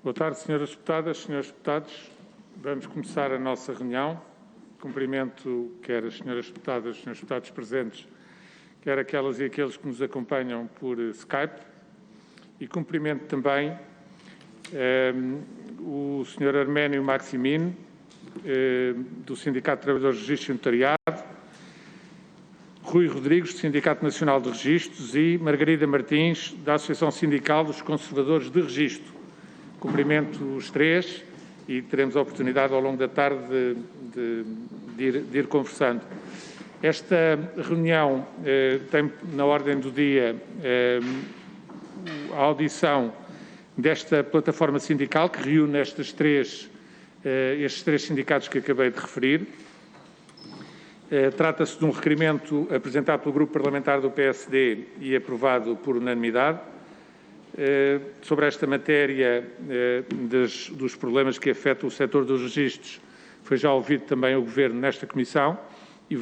Boa tarde, senhoras deputadas, senhores deputados. Vamos começar a nossa reunião. Cumprimento quer as senhoras deputadas, os senhores deputados presentes, quer aquelas e aqueles que nos acompanham por Skype. E cumprimento também o senhor Arménio Maximino, do Sindicato de Trabalhadores de Registro e Notariado, Rui Rodrigues, do Sindicato Nacional de Registros e Margarida Martins, da Associação Sindical dos Conservadores de Registro. Cumprimento os três e teremos a oportunidade ao longo da tarde de ir conversando. Esta reunião tem na ordem do dia a audição desta plataforma sindical que reúne estes três sindicatos que acabei de referir. Trata-se de um requerimento apresentado pelo Grupo Parlamentar do PSD e aprovado por unanimidade sobre esta matéria dos problemas que afetam o setor dos registros. Foi já ouvido também o Governo nesta comissão e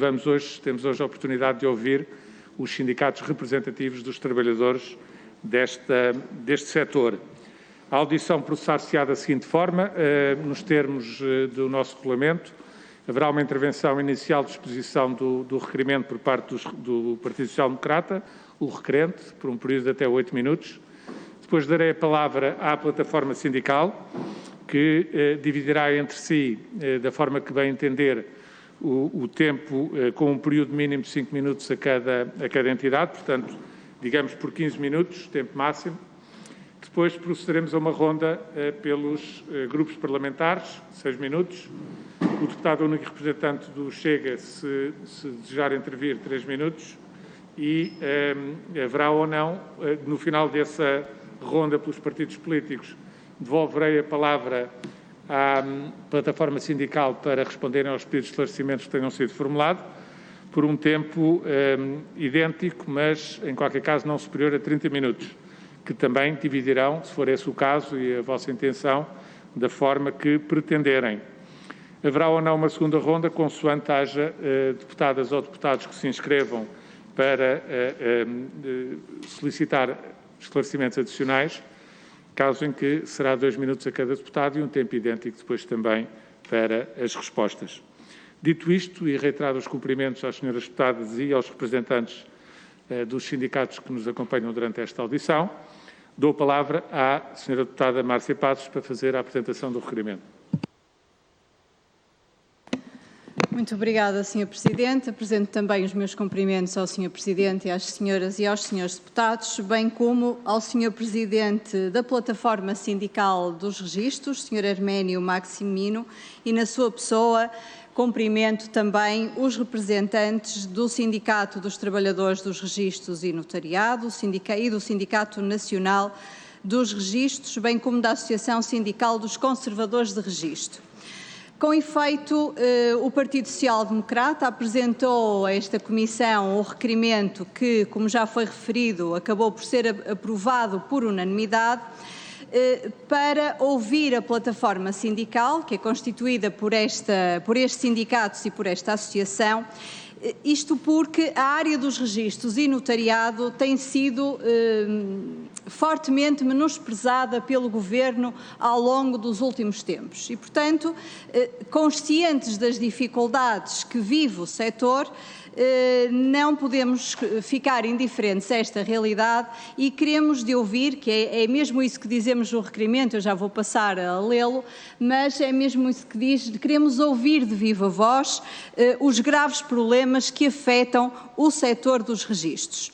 temos hoje a oportunidade de ouvir os sindicatos representativos dos trabalhadores deste setor. A audição processar-se-á da seguinte forma, nos termos do nosso regulamento. Haverá uma intervenção inicial de exposição do requerimento por parte do Partido Social Democrata, o requerente, por um período de até 8 minutos. Depois darei a palavra à plataforma sindical, que dividirá entre si, da forma que bem entender, o tempo com um período mínimo de 5 minutos a cada entidade, portanto, digamos por 15 minutos, tempo máximo. Depois procederemos a uma ronda pelos grupos parlamentares, 6 minutos. O deputado único representante do Chega, se desejar intervir, 3 minutos. E haverá ou não, no final dessa ronda pelos partidos políticos, devolverei a palavra à plataforma sindical para responderem aos pedidos de esclarecimentos que tenham sido formulados, por um tempo idêntico, mas, em qualquer caso, não superior a 30 minutos, que também dividirão, se for esse o caso e a vossa intenção, da forma que pretenderem. Haverá ou não uma segunda ronda, consoante haja deputadas ou deputados que se inscrevam para solicitar esclarecimentos adicionais, caso em que será 2 minutos a cada deputado e um tempo idêntico depois também para as respostas. Dito isto, e reiterado os cumprimentos às senhoras deputadas e aos representantes dos sindicatos que nos acompanham durante esta audição, dou a palavra à senhora deputada Márcia Passos para fazer a apresentação do requerimento. Muito obrigada, Sr. Presidente. Apresento também os meus cumprimentos ao Sr. Presidente e às senhoras e aos senhores deputados, bem como ao Sr. Presidente da Plataforma Sindical dos Registros, Sr. Arménio Maximino, e na sua pessoa cumprimento também os representantes do Sindicato dos Trabalhadores dos Registros e Notariado e do Sindicato Nacional dos Registros, bem como da Associação Sindical dos Conservadores de Registro. Com efeito, o Partido Social Democrata apresentou a esta Comissão o requerimento que, como já foi referido, acabou por ser aprovado por unanimidade, para ouvir a plataforma sindical, que é constituída por estes sindicatos e por esta associação, isto porque a área dos registros e notariado tem sido fortemente menosprezada pelo Governo ao longo dos últimos tempos e, portanto, conscientes das dificuldades que vive o setor, não podemos ficar indiferentes a esta realidade e queremos de ouvir, que é mesmo isso que dizemos no requerimento, eu já vou passar a lê-lo, mas é mesmo isso que diz, queremos ouvir de viva voz os graves problemas que afetam o setor dos registros.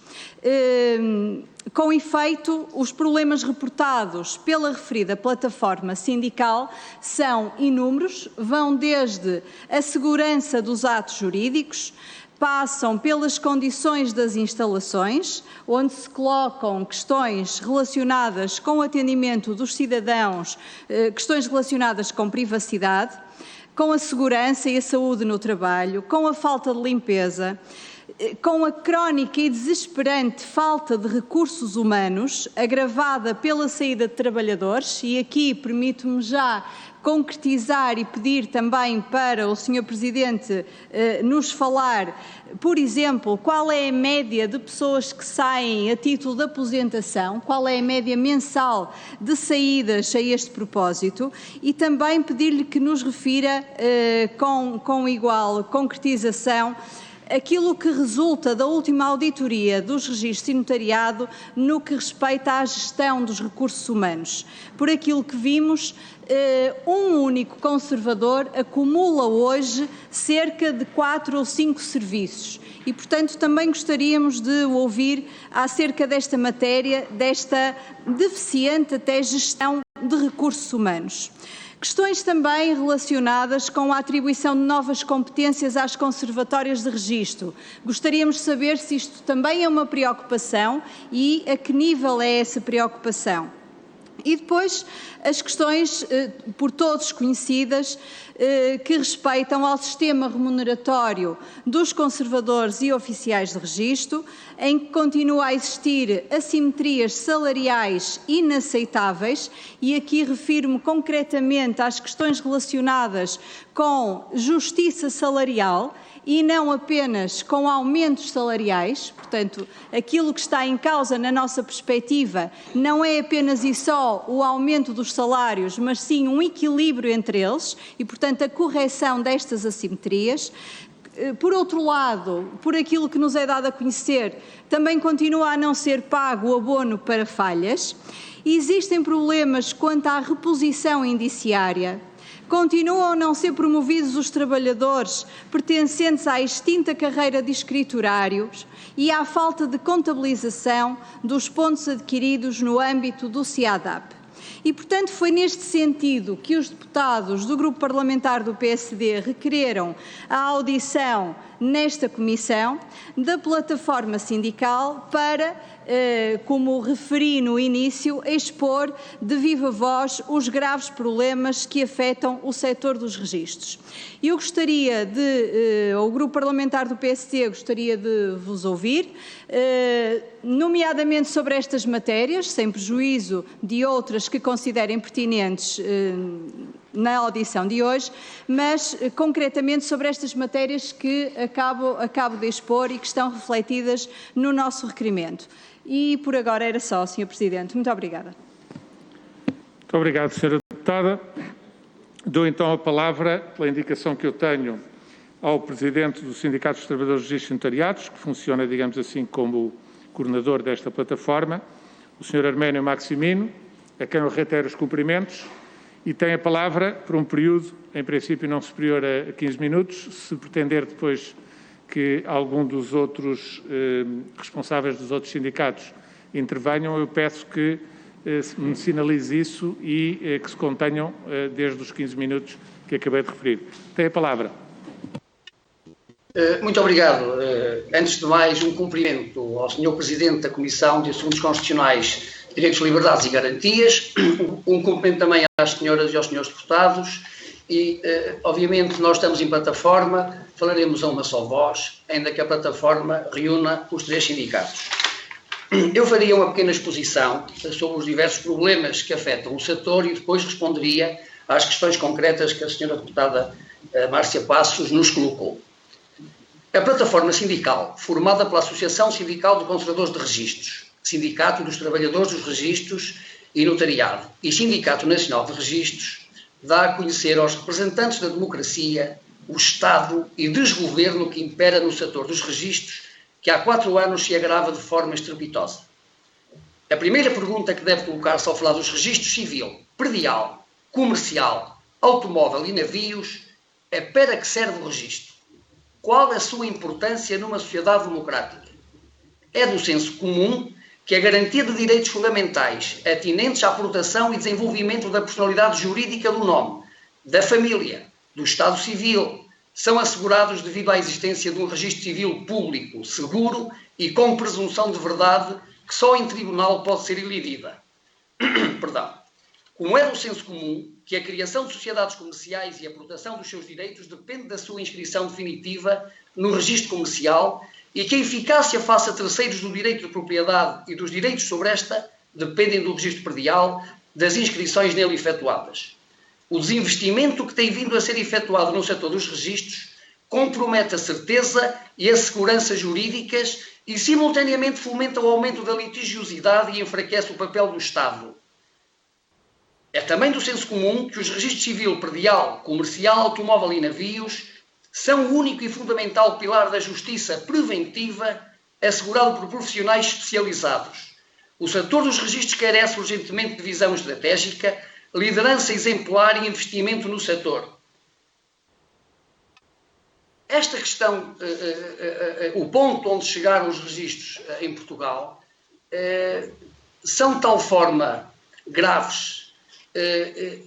Com efeito, os problemas reportados pela referida plataforma sindical são inúmeros, vão desde a segurança dos atos jurídicos, passam pelas condições das instalações, onde se colocam questões relacionadas com o atendimento dos cidadãos, questões relacionadas com privacidade, com a segurança e a saúde no trabalho, com a falta de limpeza, com a crónica e desesperante falta de recursos humanos, agravada pela saída de trabalhadores, e aqui permito-me já concretizar e pedir também para o Sr. Presidente nos falar, por exemplo, qual é a média de pessoas que saem a título de aposentação, qual é a média mensal de saídas a este propósito, e também pedir-lhe que nos refira com igual concretização aquilo que resulta da última auditoria dos registros e notariado no que respeita à gestão dos recursos humanos. Por aquilo que vimos, um único conservador acumula hoje cerca de 4 ou 5 serviços e, portanto, também gostaríamos de ouvir acerca desta matéria, desta deficiente até gestão de recursos humanos. Questões também relacionadas com a atribuição de novas competências às conservatórias de registro. Gostaríamos de saber se isto também é uma preocupação e a que nível é essa preocupação. E depois as questões, por todos conhecidas, que respeitam ao sistema remuneratório dos conservadores e oficiais de registro, em que continua a existir assimetrias salariais inaceitáveis, e aqui refiro-me concretamente às questões relacionadas com justiça salarial, e não apenas com aumentos salariais. Portanto, aquilo que está em causa na nossa perspectiva não é apenas e só o aumento dos salários, mas sim um equilíbrio entre eles e, portanto, a correção destas assimetrias. Por outro lado, por aquilo que nos é dado a conhecer, também continua a não ser pago o abono para falhas. Existem problemas quanto à reposição indiciária. Continuam a não ser promovidos os trabalhadores pertencentes à extinta carreira de escriturários e à falta de contabilização dos pontos adquiridos no âmbito do CIADAP. E, portanto, foi neste sentido que os deputados do Grupo Parlamentar do PSD requereram a audição nesta comissão da plataforma sindical para, como referi no início, expor de viva voz os graves problemas que afetam o setor dos registros. Eu gostaria o Grupo Parlamentar do PSD gostaria de vos ouvir, nomeadamente sobre estas matérias, sem prejuízo de outras que considerem pertinentes na audição de hoje, mas concretamente sobre estas matérias que acabo de expor e que estão refletidas no nosso requerimento. E por agora era só, Sr. Presidente. Muito obrigada. Muito obrigado, Sra. Deputada. Dou então a palavra, pela indicação que eu tenho, ao Presidente do Sindicato dos Trabalhadores de Registros e Notariados, que funciona, digamos assim, como coordenador desta plataforma, o Sr. Arménio Maximino, a quem eu reitero os cumprimentos, e tem a palavra por um período, em princípio não superior a 15 minutos. Se pretender depois que algum dos outros responsáveis dos outros sindicatos intervenham, eu peço que me sinalize isso e que se contenham desde os 15 minutos que acabei de referir. Tem a palavra. Muito obrigado. Antes de mais, um cumprimento ao Sr. Presidente da Comissão de Assuntos Constitucionais, Direitos, Liberdades e Garantias, um cumprimento também às senhoras e aos senhores deputados e, obviamente, nós estamos em plataforma, falaremos a uma só voz, ainda que a plataforma reúna os 3 sindicatos. Eu faria uma pequena exposição sobre os diversos problemas que afetam o setor e depois responderia às questões concretas que a senhora deputada Márcia Passos nos colocou. A plataforma sindical, formada pela Associação Sindical de Conservadores de Registros, Sindicato dos Trabalhadores dos Registros e Notariado e Sindicato Nacional de Registros, dá a conhecer aos representantes da democracia o estado e desgoverno que impera no setor dos registros, que há 4 anos se agrava de forma estrepitosa. A primeira pergunta que deve colocar-se ao falar dos registros civil, predial, comercial, automóvel e navios é: para que serve o registro? Qual a sua importância numa sociedade democrática? É do senso comum que a garantia de direitos fundamentais atinentes à proteção e desenvolvimento da personalidade jurídica do nome, da família, do Estado Civil, são assegurados devido à existência de um registro civil público, seguro e com presunção de verdade que só em tribunal pode ser elidida. Perdão. Como é do senso comum que a criação de sociedades comerciais e a proteção dos seus direitos depende da sua inscrição definitiva no registro comercial e que a eficácia face a terceiros do direito de propriedade e dos direitos sobre esta dependem do registro predial, das inscrições nele efetuadas. O desinvestimento que tem vindo a ser efetuado no setor dos registros compromete a certeza e a segurança jurídicas e, simultaneamente, fomenta o aumento da litigiosidade e enfraquece o papel do Estado. É também do senso comum que os registros civil, predial, comercial, automóvel e navios são o único e fundamental pilar da justiça preventiva assegurado por profissionais especializados. O setor dos registros carece urgentemente de visão estratégica, liderança exemplar e investimento no setor. Esta questão, o ponto onde chegaram os registros em Portugal, são de tal forma graves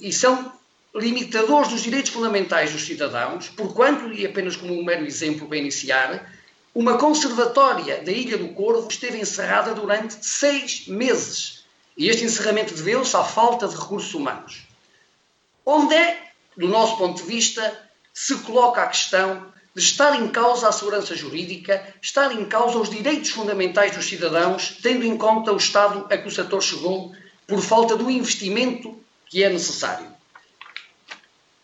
e são limitadores dos direitos fundamentais dos cidadãos, porquanto, e apenas como um mero exemplo para iniciar, uma conservatória da Ilha do Corvo esteve encerrada durante 6 meses. E este encerramento deveu-se à falta de recursos humanos. Onde é, do nosso ponto de vista, se coloca a questão de estar em causa a segurança jurídica, estar em causa os direitos fundamentais dos cidadãos, tendo em conta o estado a que o setor chegou por falta do investimento que é necessário.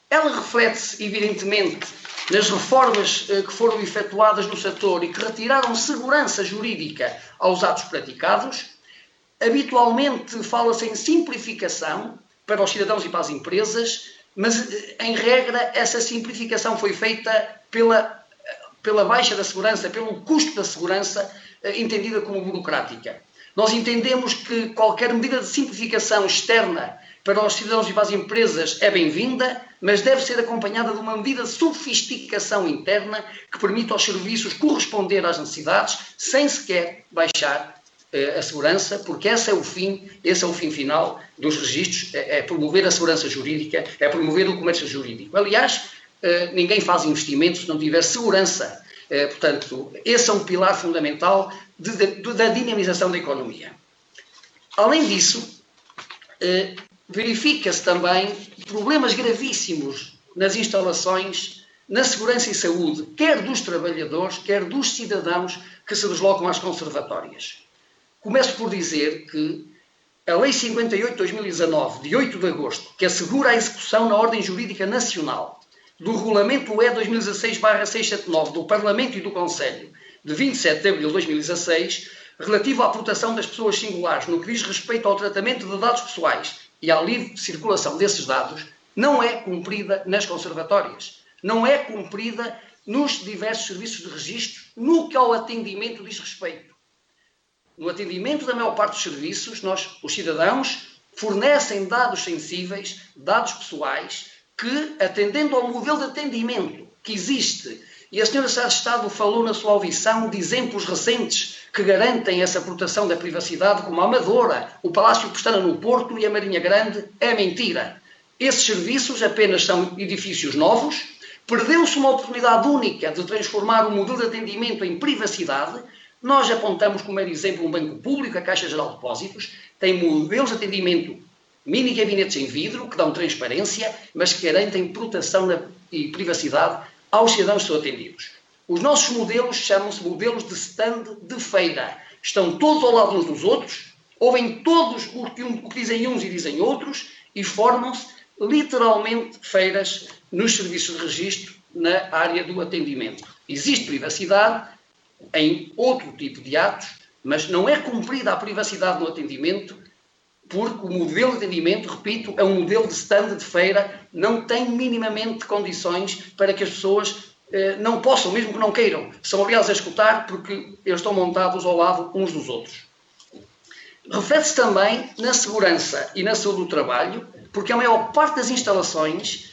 Ela reflete-se, evidentemente, nas reformas que foram efetuadas no setor e que retiraram segurança jurídica aos atos praticados. Habitualmente fala-se em simplificação para os cidadãos e para as empresas, mas, em regra, essa simplificação foi feita pela baixa da segurança, pelo custo da segurança, entendida como burocrática. Nós entendemos que qualquer medida de simplificação externa para os cidadãos e para as empresas é bem-vinda, mas deve ser acompanhada de uma medida de sofisticação interna que permita aos serviços corresponder às necessidades sem sequer baixar a segurança, porque esse é o fim final dos registros, é promover a segurança jurídica, é promover o comércio jurídico. Aliás, ninguém faz investimento se não tiver segurança. Portanto, esse é um pilar fundamental da dinamização da economia. Além disso, verifica-se também problemas gravíssimos nas instalações, na segurança e saúde, quer dos trabalhadores, quer dos cidadãos que se deslocam às conservatórias. Começo por dizer que a Lei 58 de 2019, de 8 de agosto, que assegura a execução na ordem jurídica nacional do Regulamento UE 2016/679 do Parlamento e do Conselho, de 27 de abril de 2016, relativo à proteção das pessoas singulares no que diz respeito ao tratamento de dados pessoais e à livre circulação desses dados, não é cumprida nas conservatórias, não é cumprida nos diversos serviços de registro, no que ao atendimento diz respeito. No atendimento da maior parte dos serviços, os cidadãos fornecem dados sensíveis, dados pessoais, que, atendendo ao modelo de atendimento que existe, e a Sra. Secretária de Estado falou na sua audição de exemplos recentes que garantem essa proteção da privacidade, como a Amadora, o Palácio Pestana no Porto e a Marinha Grande, é mentira. Esses serviços apenas são edifícios novos, perdeu-se uma oportunidade única de transformar o modelo de atendimento em privacidade. Nós apontamos como exemplo um banco público, a Caixa Geral de Depósitos, tem modelos de atendimento mini gabinetes em vidro, que dão transparência, mas que garantem proteção e privacidade aos cidadãos que são atendidos. Os nossos modelos chamam-se modelos de stand de feira. Estão todos ao lado uns dos outros, ouvem todos o que dizem uns e dizem outros, e formam-se literalmente feiras nos serviços de registro na área do atendimento. Existe privacidade em outro tipo de atos, mas não é cumprida a privacidade no atendimento, porque o modelo de atendimento, repito, é um modelo de stand de feira, não tem minimamente condições para que as pessoas não possam, mesmo que não queiram, são obrigados a escutar porque eles estão montados ao lado uns dos outros. Reflete-se também na segurança e na saúde do trabalho, porque a maior parte das instalações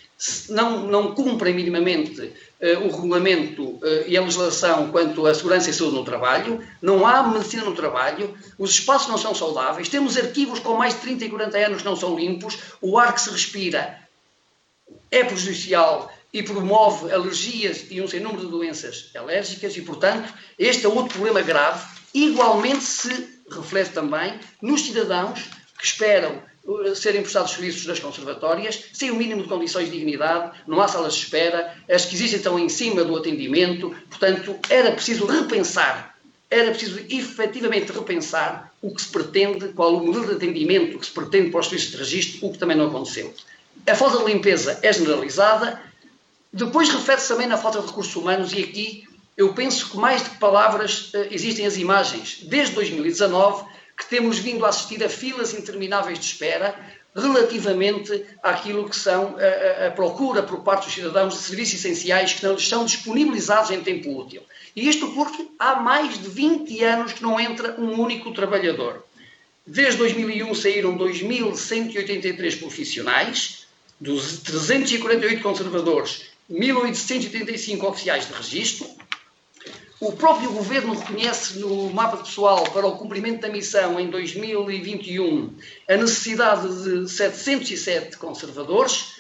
não cumprem minimamente o regulamento e a legislação quanto à segurança e saúde no trabalho, não há medicina no trabalho, os espaços não são saudáveis, temos arquivos com mais de 30 e 40 anos que não são limpos, o ar que se respira é prejudicial e promove alergias e um sem número de doenças alérgicas e, portanto, este é outro problema grave. Igualmente se reflete também nos cidadãos que esperam serem prestados serviços nas conservatórias, sem o mínimo de condições de dignidade, não há salas de espera, as que existem estão em cima do atendimento, portanto, era preciso repensar, era preciso efetivamente repensar o que se pretende, qual o modelo de atendimento que se pretende para os serviços de registro, o que também não aconteceu. A falta de limpeza é generalizada, depois refere-se também na falta de recursos humanos e aqui eu penso que mais do que palavras existem as imagens. Desde 2019 que temos vindo a assistir a filas intermináveis de espera relativamente àquilo que são a procura por parte dos cidadãos de serviços essenciais que não lhes são disponibilizados em tempo útil. E isto porque há mais de 20 anos que não entra um único trabalhador. Desde 2001 saíram 2.183 profissionais, dos 348 conservadores, 1.885 oficiais de registro. O próprio Governo reconhece no mapa pessoal para o cumprimento da missão em 2021 a necessidade de 707 conservadores,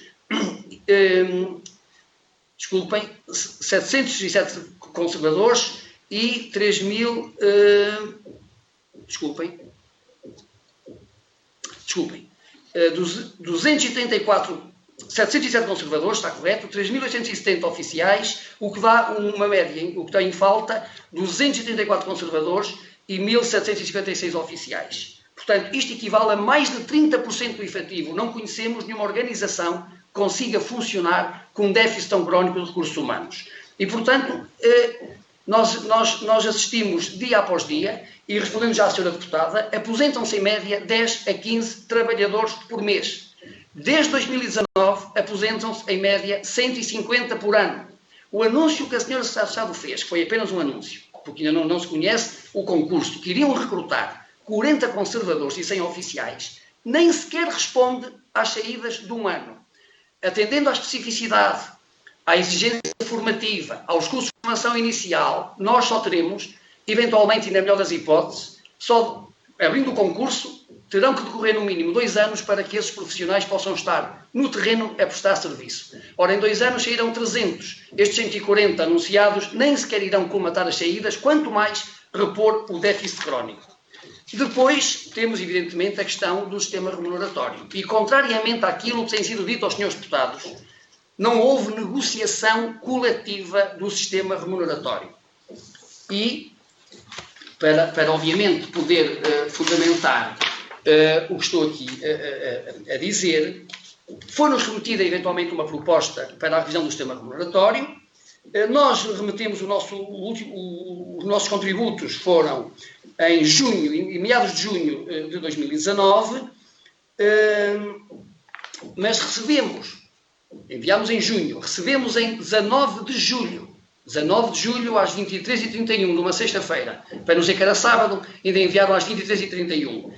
707 conservadores e 3.000, 707 conservadores, está correto, 3.870 oficiais, o que dá uma média, o que tem em falta, 284 conservadores e 1.756 oficiais. Portanto, isto equivale a mais de 30% do efetivo. Não conhecemos nenhuma organização que consiga funcionar com um déficit tão crónico de recursos humanos. E, portanto, nós assistimos dia após dia, e respondendo já à senhora deputada, aposentam-se em média 10 a 15 trabalhadores por mês. Desde 2019, aposentam-se em média 150 por ano. O anúncio que a senhora Secretária de Estado fez, que foi apenas um anúncio, porque ainda não se conhece o concurso, que iriam recrutar 40 conservadores e 100 oficiais, nem sequer responde às saídas de um ano. Atendendo à especificidade, à exigência formativa, aos cursos de formação inicial, nós só teremos, eventualmente, e na melhor das hipóteses, só abrindo o concurso, terão que decorrer no mínimo 2 anos para que esses profissionais possam estar no terreno a prestar serviço. Ora, em 2 anos sairão 300. Estes 140 anunciados nem sequer irão colmatar as saídas, quanto mais repor o déficit crónico. Depois temos, evidentemente, a questão do sistema remuneratório. E, contrariamente àquilo que tem sido dito aos senhores deputados, não houve negociação coletiva do sistema remuneratório. E, para obviamente, poder fundamentar o que estou aqui a dizer, foi-nos remetida eventualmente uma proposta para a revisão do sistema remuneratório. Nós remetemos os nossos contributos foram em junho, em meados de junho de 2019, mas enviámos em junho, recebemos em 19 de julho às 23h31, numa sexta-feira, para não dizer que era sábado, ainda enviaram às 23h31.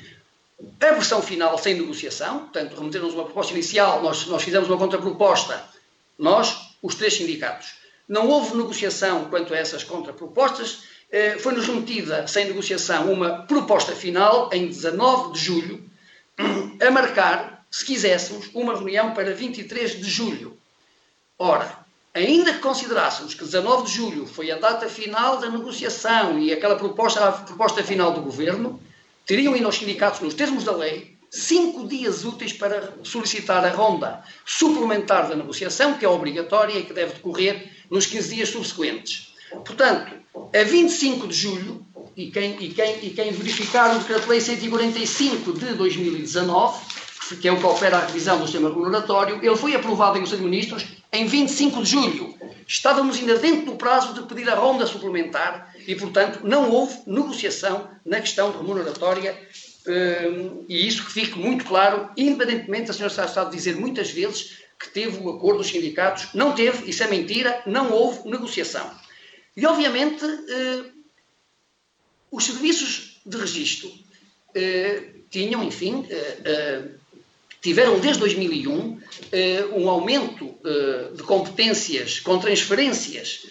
A versão final sem negociação, portanto, remeteram-nos uma proposta inicial, nós fizemos uma contraproposta, nós, os 3 sindicatos. Não houve negociação quanto a essas contrapropostas, foi-nos remetida sem negociação uma proposta final, em 19 de julho, a marcar, se quiséssemos, uma reunião para 23 de julho. Ora, ainda que considerássemos que 19 de julho foi a data final da negociação e aquela proposta, a proposta final do Governo, teriam ido aos sindicatos, nos termos da lei, 5 dias úteis para solicitar a ronda suplementar da negociação, que é obrigatória e que deve decorrer nos 15 dias subsequentes. Portanto, a 25 de julho, e quem verificar o Decreto-Lei 145 de 2019, que é o que opera a revisão do sistema remuneratório, ele foi aprovado em Conselho de Ministros em 25 de julho. Estávamos ainda dentro do prazo de pedir a ronda suplementar e, portanto, não houve negociação na questão remuneratória e isso que fique muito claro, independentemente da senhora Secretária de Estado dizer muitas vezes que teve o acordo dos sindicatos. Não teve, isso é mentira, não houve negociação. E, obviamente, os serviços de registro tinham, enfim, tiveram desde 2001 um aumento de competências com transferências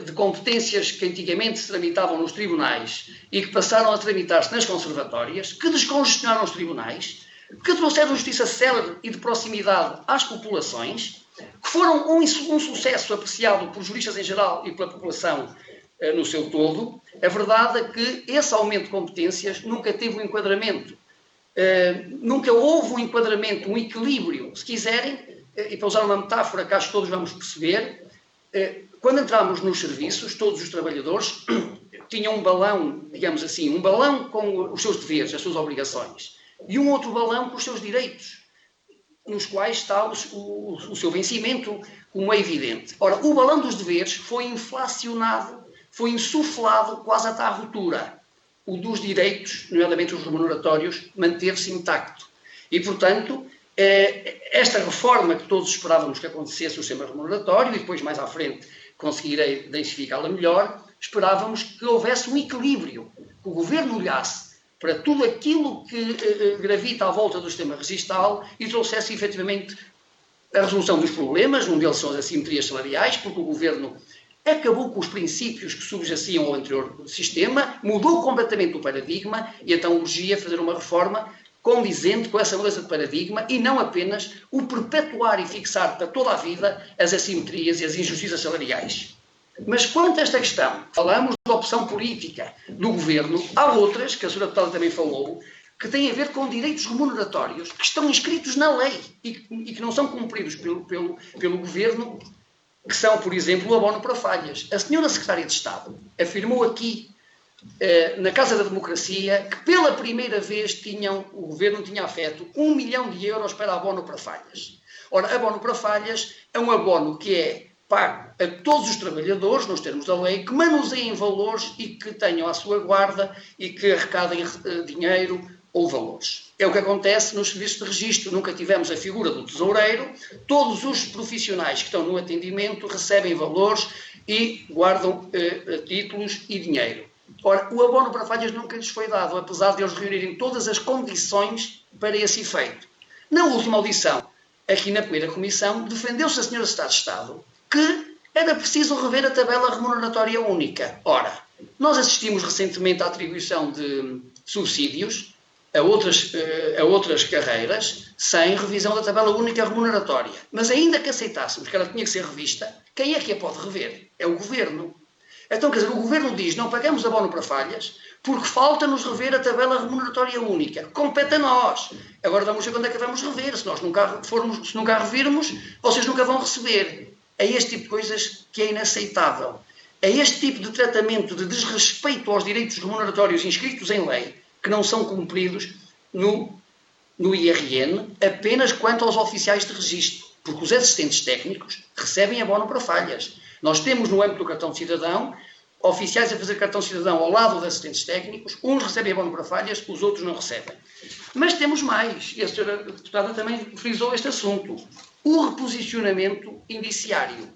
de competências que antigamente se tramitavam nos tribunais e que passaram a tramitar-se nas conservatórias, que descongestionaram os tribunais, que trouxeram justiça célere e de proximidade às populações, que foram um sucesso apreciado por juristas em geral e pela população no seu todo. A verdade é que esse aumento de competências nunca teve um enquadramento Nunca houve um enquadramento, um equilíbrio, se quiserem, e para usar uma metáfora que acho que todos vamos perceber, quando entramos nos serviços, todos os trabalhadores tinham um balão, digamos assim, um balão com os seus deveres, as suas obrigações, e um outro balão com os seus direitos, nos quais está o seu vencimento, como é evidente. Ora, o balão dos deveres foi inflacionado, foi insuflado quase até à ruptura. O dos direitos, nomeadamente os remuneratórios, manteve-se intacto. E, portanto, esta reforma que todos esperávamos que acontecesse no sistema remuneratório, e depois mais à frente conseguirei densificá-la melhor, esperávamos que houvesse um equilíbrio, que o Governo olhasse para tudo aquilo que gravita à volta do sistema registal e trouxesse efetivamente a resolução dos problemas. Um deles são as assimetrias salariais, porque o Governo acabou com os princípios que subjaciam ao anterior sistema, mudou completamente o paradigma e então urgia fazer uma reforma condizente com essa mudança de paradigma e não apenas o perpetuar e fixar para toda a vida as assimetrias e as injustiças salariais. Mas quanto a esta questão, falamos da opção política do Governo, há outras, que a Sra. Deputada também falou, que têm a ver com direitos remuneratórios que estão inscritos na lei e que não são cumpridos pelo Governo, que são, por exemplo, o abono para falhas. A senhora Secretária de Estado afirmou aqui, na Casa da Democracia, que pela primeira vez o Governo tinha afeto 1 milhão de euros para abono para falhas. Ora, abono para falhas é um abono que é pago a todos os trabalhadores, nos termos da lei, que manuseiem valores e que tenham à sua guarda e que arrecadem dinheiro ou valores. É o que acontece nos serviços de registro. Nunca tivemos a figura do tesoureiro. Todos os profissionais que estão no atendimento recebem valores e guardam títulos e dinheiro. Ora, o abono para falhas nunca lhes foi dado, apesar de eles reunirem todas as condições para esse efeito. Na última audição, aqui na primeira comissão, defendeu-se a Sra. Secretária de Estado que era preciso rever a tabela remuneratória única. Ora, nós assistimos recentemente à atribuição de subsídios a outras carreiras sem revisão da tabela única remuneratória. Mas ainda que aceitássemos que ela tinha que ser revista, quem é que a pode rever? É o Governo. Então, quer dizer, o Governo diz, não pagamos abono para falhas porque falta-nos rever a tabela remuneratória única. Compete a nós. Agora vamos ver quando é que vamos rever. Se nunca a revirmos, vocês nunca vão receber. É este tipo de coisas que é inaceitável. É este tipo de tratamento de desrespeito aos direitos remuneratórios inscritos em lei que não são cumpridos no IRN apenas quanto aos oficiais de registro, porque os assistentes técnicos recebem abono para falhas. Nós temos no âmbito do cartão de cidadão oficiais a fazer cartão de cidadão ao lado dos assistentes técnicos, uns recebem abono para falhas, os outros não recebem. Mas temos mais, e a Sra. Deputada também frisou este assunto, o reposicionamento indiciário.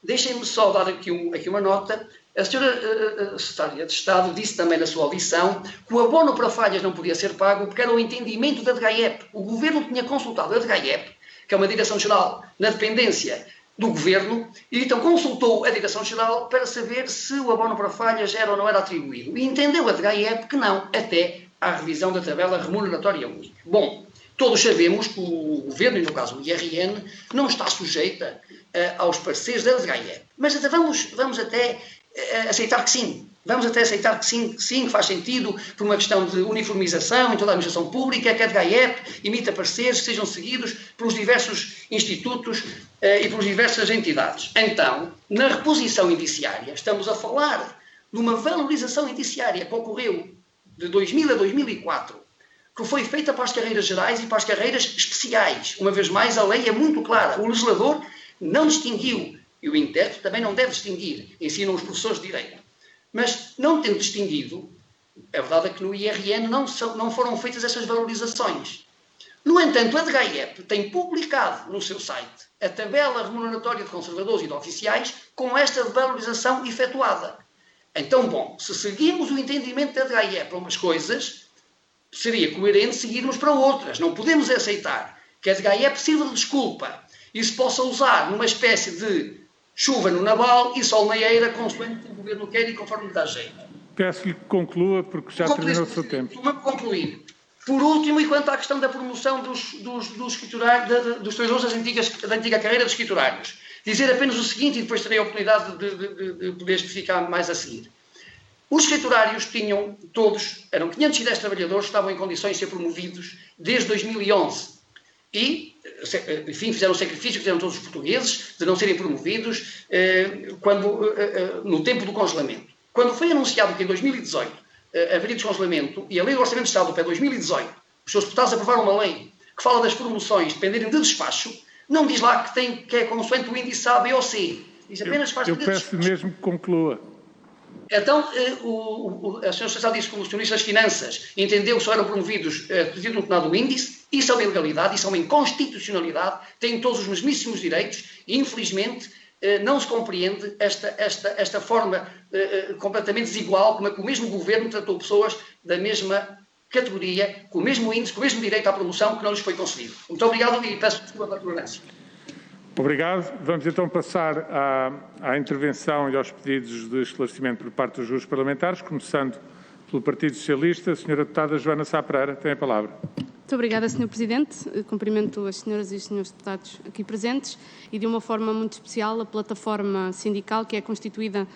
Deixem-me só dar aqui uma nota. A Sra. Secretária de Estado disse também na sua audição que o abono para falhas não podia ser pago porque era o entendimento da DGAIEP. O Governo tinha consultado a DGAIEP, que é uma direção-geral na dependência do Governo, e então consultou a Direção-Geral para saber se o abono para falhas era ou não era atribuído. E entendeu a DGAIEP que não, até à revisão da tabela remuneratória única. Bom, todos sabemos que o Governo, e no caso o IRN, não está sujeita aos pareceres da DGAIEP. Mas vamos até aceitar que sim. Vamos até aceitar que sim, que faz sentido por uma questão de uniformização em toda a administração pública, que a DGAIEP imita pareceres que sejam seguidos pelos diversos institutos e pelas diversas entidades. Então, na reposição indiciária, estamos a falar de uma valorização indiciária que ocorreu de 2000 a 2004, que foi feita para as carreiras gerais e para as carreiras especiais. Uma vez mais, a lei é muito clara. O legislador não distinguiu, e o intérprete também não deve distinguir, ensinam os professores de Direito. Mas, não tendo distinguido, a verdade é que no IRN não foram feitas essas valorizações. No entanto, a DGAIEP tem publicado no seu site a tabela remuneratória de conservadores e de oficiais com esta valorização efetuada. Então, bom, se seguirmos o entendimento da DGAIEP para umas coisas, seria coerente seguirmos para outras. Não podemos aceitar que a DGAIEP sirva de desculpa e se possa usar numa espécie de chuva no naval e sol na eira, consoante o Governo quer e conforme lhe dá jeito. Peço-lhe que conclua, porque já terminou o seu tempo. Vou concluir. Por último, e quanto à questão da promoção dos trabalhadores da antiga carreira dos escriturários, dizer apenas o seguinte, e depois terei a oportunidade de poder especificar mais a seguir. Os escriturários tinham todos, eram 510 trabalhadores que estavam em condições de ser promovidos desde 2011. E, enfim, fizeram o sacrifício, fizeram todos os portugueses, de não serem promovidos no tempo do congelamento. Quando foi anunciado que em 2018 haveria descongelamento, e a Lei do Orçamento de Estado para 2018, os seus deputados aprovaram uma lei que fala das promoções dependerem de despacho, não diz lá que é consoante o índice A, B ou C. Diz apenas faz eu peço mesmo que conclua. Então, a Sra. Secretária disse que o Sr. das Finanças entendeu que só eram promovidos devido a um determinado índice. Isso é uma ilegalidade, isso é uma inconstitucionalidade, têm todos os mesmíssimos direitos e, infelizmente, não se compreende esta forma completamente desigual como é que o mesmo governo tratou pessoas da mesma categoria, com o mesmo índice, com o mesmo direito à promoção que não lhes foi concedido. Muito obrigado e peço desculpa pela tolerância. Obrigado. Vamos então passar à intervenção e aos pedidos de esclarecimento por parte dos grupos parlamentares, começando pelo Partido Socialista. A senhora deputada Joana Sá Pereira tem a palavra. Muito obrigada, Sr. Presidente. Cumprimento as senhoras e os senhores deputados aqui presentes e, de uma forma muito especial, a plataforma sindical, que é constituída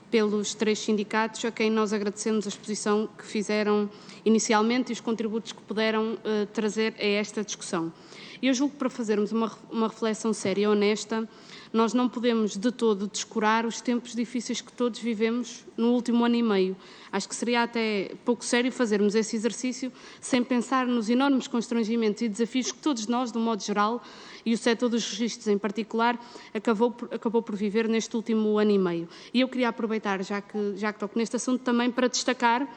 pelos 3 sindicatos, a quem nós agradecemos a exposição que fizeram inicialmente e os contributos que puderam trazer a esta discussão. E eu julgo que para fazermos uma reflexão séria e honesta, nós não podemos de todo descurar os tempos difíceis que todos vivemos no último ano e meio. Acho que seria até pouco sério fazermos esse exercício sem pensar nos enormes constrangimentos e desafios que todos nós, de um modo geral, e o setor dos registros em particular, acabou por viver neste último ano e meio. E eu queria aproveitar, já que toco neste assunto, também para destacar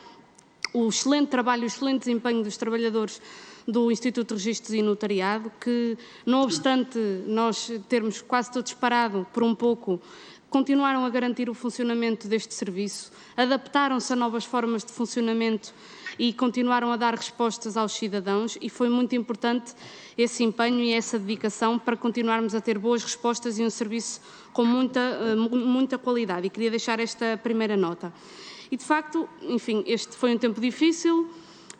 o excelente trabalho e o excelente desempenho dos trabalhadores do Instituto de Registros e Notariado, que, não obstante nós termos quase todos parado por um pouco, continuaram a garantir o funcionamento deste serviço, adaptaram-se a novas formas de funcionamento e continuaram a dar respostas aos cidadãos, e foi muito importante esse empenho e essa dedicação para continuarmos a ter boas respostas e um serviço com muita qualidade. E queria deixar esta primeira nota. E, de facto, enfim, este foi um tempo difícil.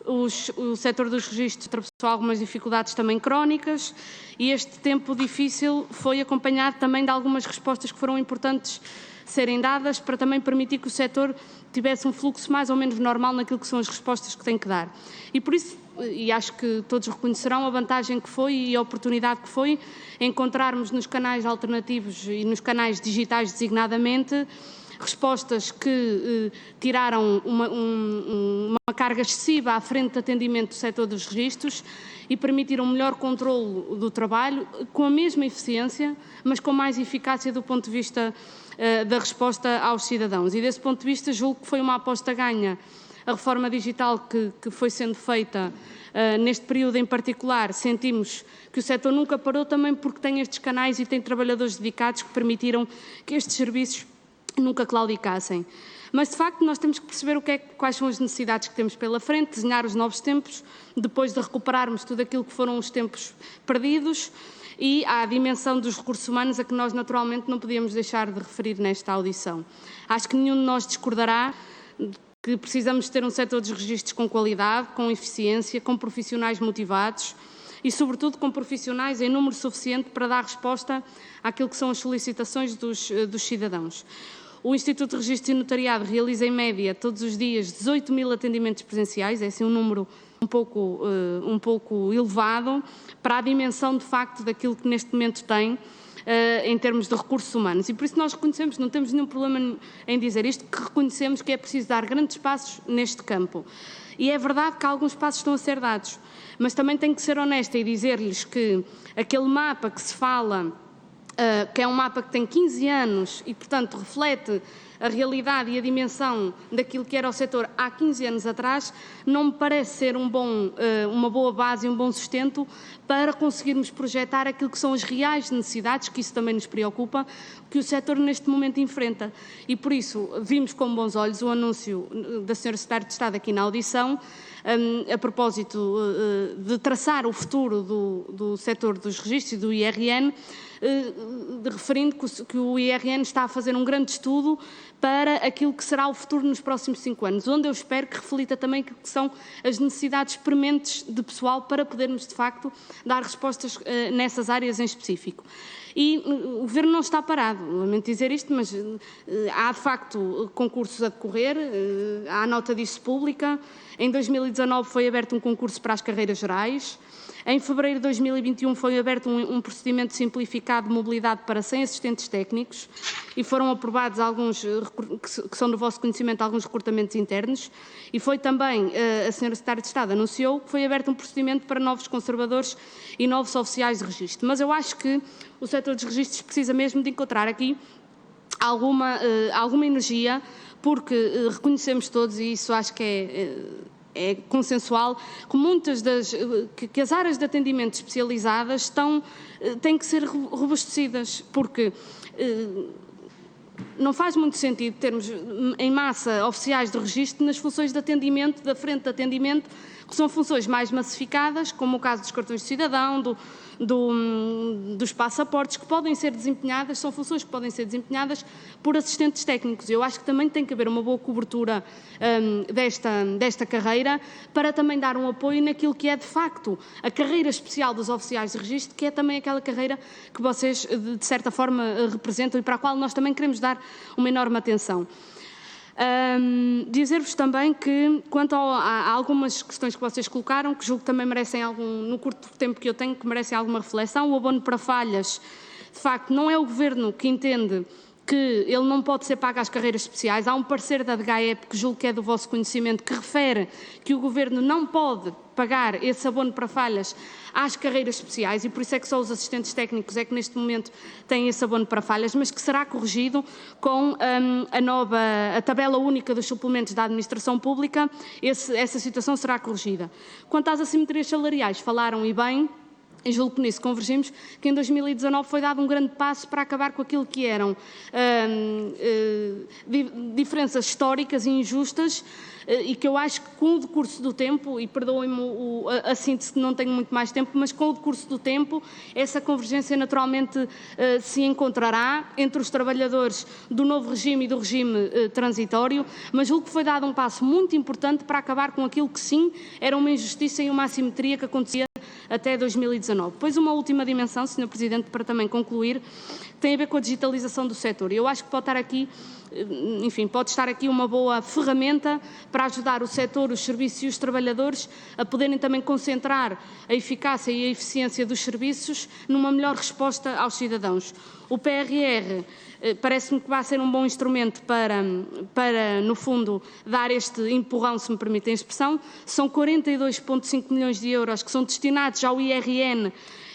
O setor dos registros atravessou algumas dificuldades também crónicas e este tempo difícil foi acompanhado também de algumas respostas que foram importantes serem dadas para também permitir que o setor tivesse um fluxo mais ou menos normal naquilo que são as respostas que tem que dar. E por isso, e acho que todos reconhecerão a vantagem que foi e a oportunidade que foi encontrarmos nos canais alternativos e nos canais digitais designadamente respostas que tiraram uma carga excessiva à frente de atendimento do setor dos registros e permitiram um melhor controlo do trabalho, com a mesma eficiência, mas com mais eficácia do ponto de vista da resposta aos cidadãos. E desse ponto de vista julgo que foi uma aposta ganha a reforma digital que foi sendo feita neste período em particular. Sentimos que o setor nunca parou também porque tem estes canais e tem trabalhadores dedicados que permitiram que estes serviços nunca claudicassem. Mas, de facto, nós temos que perceber quais são as necessidades que temos pela frente, desenhar os novos tempos, depois de recuperarmos tudo aquilo que foram os tempos perdidos, e à dimensão dos recursos humanos a que nós, naturalmente, não podíamos deixar de referir nesta audição. Acho que nenhum de nós discordará que precisamos ter um setor dos registros com qualidade, com eficiência, com profissionais motivados e, sobretudo, com profissionais em número suficiente para dar resposta àquilo que são as solicitações dos cidadãos. O Instituto de Registros e Notariado realiza, em média, todos os dias 18.000 atendimentos presenciais, é assim um número um pouco elevado para a dimensão, de facto, daquilo que neste momento tem em termos de recursos humanos. E por isso nós reconhecemos, não temos nenhum problema em dizer isto, que reconhecemos que é preciso dar grandes passos neste campo. E é verdade que alguns passos estão a ser dados, mas também tenho que ser honesta e dizer-lhes que aquele mapa que se fala, que é um mapa que tem 15 anos e, portanto, reflete a realidade e a dimensão daquilo que era o setor há 15 anos atrás, não me parece ser uma boa base e um bom sustento para conseguirmos projetar aquilo que são as reais necessidades, que isso também nos preocupa, que o setor neste momento enfrenta. E por isso vimos com bons olhos o anúncio da Sra. Secretária de Estado aqui na audição, a propósito de traçar o futuro do setor dos registros e do IRN, referindo que o IRN está a fazer um grande estudo para aquilo que será o futuro nos próximos 5 anos, onde eu espero que reflita também que são as necessidades prementes de pessoal para podermos, de facto, dar respostas nessas áreas em específico. e o Governo não está parado. Lamento dizer isto, mas há de facto concursos a decorrer, há nota disso pública. Em 2019 foi aberto um concurso para as carreiras gerais. Em fevereiro de 2021 foi aberto um procedimento simplificado de mobilidade para 100 assistentes técnicos e foram aprovados alguns, que são do vosso conhecimento, alguns recrutamentos internos. E foi também, a Sra. Secretária de Estado anunciou que foi aberto um procedimento para novos conservadores e novos oficiais de registro. Mas eu acho que o setor dos registros precisa mesmo de encontrar aqui alguma energia, porque reconhecemos todos, e isso acho que é consensual, que as áreas de atendimento especializadas têm que ser robustecidas, porque não faz muito sentido termos em massa oficiais de registro nas funções de atendimento, da frente de atendimento, que são funções mais massificadas, como o caso dos cartões de cidadão, dos passaportes, que podem ser desempenhadas, são funções que podem ser desempenhadas por assistentes técnicos. Eu acho que também tem que haver uma boa cobertura desta carreira, para também dar um apoio naquilo que é, de facto, a carreira especial dos oficiais de registro, que é também aquela carreira que vocês, de certa forma, representam e para a qual nós também queremos dar uma enorme atenção. Dizer-vos também que, quanto a algumas questões que vocês colocaram, que julgo que também merecem no curto tempo que eu tenho, que merecem alguma reflexão, o abono para falhas, de facto, não é o Governo que entende que ele não pode ser pago às carreiras especiais. Há um parecer da DGAEP, que julgo que é do vosso conhecimento, que refere que o Governo não pode pagar esse abono para falhas às carreiras especiais, e por isso é que só os assistentes técnicos é que neste momento têm esse abono para falhas, mas que será corrigido com a tabela única dos suplementos da administração pública. Essa situação será corrigida. Quanto às assimetrias salariais, falaram e bem, e julgo que nisso convergimos, que em 2019 foi dado um grande passo para acabar com aquilo que eram diferenças históricas e injustas, e que eu acho que com o decurso do tempo, e perdoem-me a síntese que não tenho muito mais tempo, mas com o decurso do tempo, essa convergência naturalmente se encontrará entre os trabalhadores do novo regime e do regime transitório, mas julgo que foi dado um passo muito importante para acabar com aquilo que sim era uma injustiça e uma assimetria que acontecia até 2019. Depois, uma última dimensão, Sr. Presidente, para também concluir, tem a ver com a digitalização do setor. Eu acho que pode estar aqui uma boa ferramenta para ajudar o setor, os serviços e os trabalhadores a poderem também concentrar a eficácia e a eficiência dos serviços numa melhor resposta aos cidadãos. O PRR parece-me que vai ser um bom instrumento para, no fundo, dar este empurrão, se me permitem a expressão. São 42,5 milhões de euros que são destinados ao IRN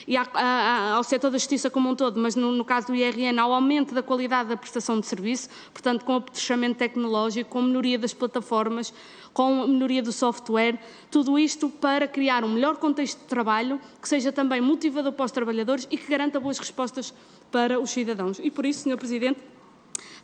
e ao setor da justiça como um todo, mas no caso do IRN, ao aumento da qualidade da prestação de serviço, portanto, com apetrechamento tecnológico, com melhoria das plataformas, com melhoria do software, tudo isto para criar um melhor contexto de trabalho, que seja também motivador para os trabalhadores e que garanta boas respostas para os cidadãos. E por isso, Sr. Presidente,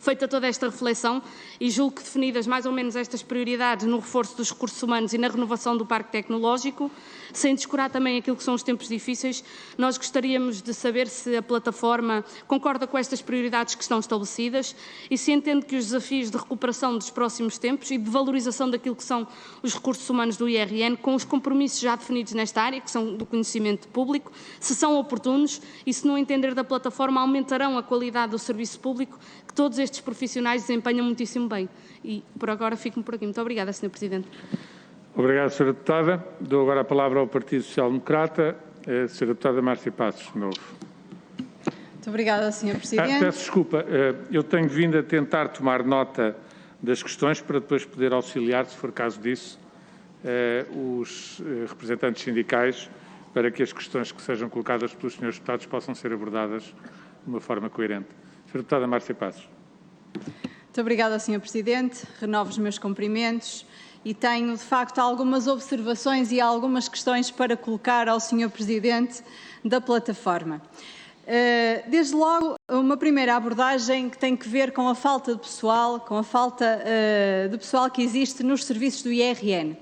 feita toda esta reflexão, e julgo que definidas mais ou menos estas prioridades no reforço dos recursos humanos e na renovação do parque tecnológico, sem descurar também aquilo que são os tempos difíceis, nós gostaríamos de saber se a plataforma concorda com estas prioridades que estão estabelecidas e se entende que os desafios de recuperação dos próximos tempos e de valorização daquilo que são os recursos humanos do IRN, com os compromissos já definidos nesta área, que são do conhecimento público, se são oportunos e, se no entender da plataforma, aumentarão a qualidade do serviço público que todos estes profissionais desempenham muitíssimo bem. E por agora fico-me por aqui. Muito obrigada, Sr. Presidente. Obrigado, Sra. Deputada. Dou agora a palavra ao Partido Social Democrata, a Sra. Deputada Márcia Passos, de novo. Muito obrigada, Sr. Presidente. Peço desculpa, eu tenho vindo a tentar tomar nota das questões para depois poder auxiliar, se for caso disso, os representantes sindicais, para que as questões que sejam colocadas pelos senhores deputados possam ser abordadas de uma forma coerente. Sra. Deputada Márcia Passos. Muito obrigada, Sr. Presidente. Renovo os meus cumprimentos e tenho, de facto, algumas observações e algumas questões para colocar ao Sr. Presidente da plataforma. Desde logo, uma primeira abordagem que tem que ver com a falta de pessoal, de pessoal que existe nos serviços do IRN.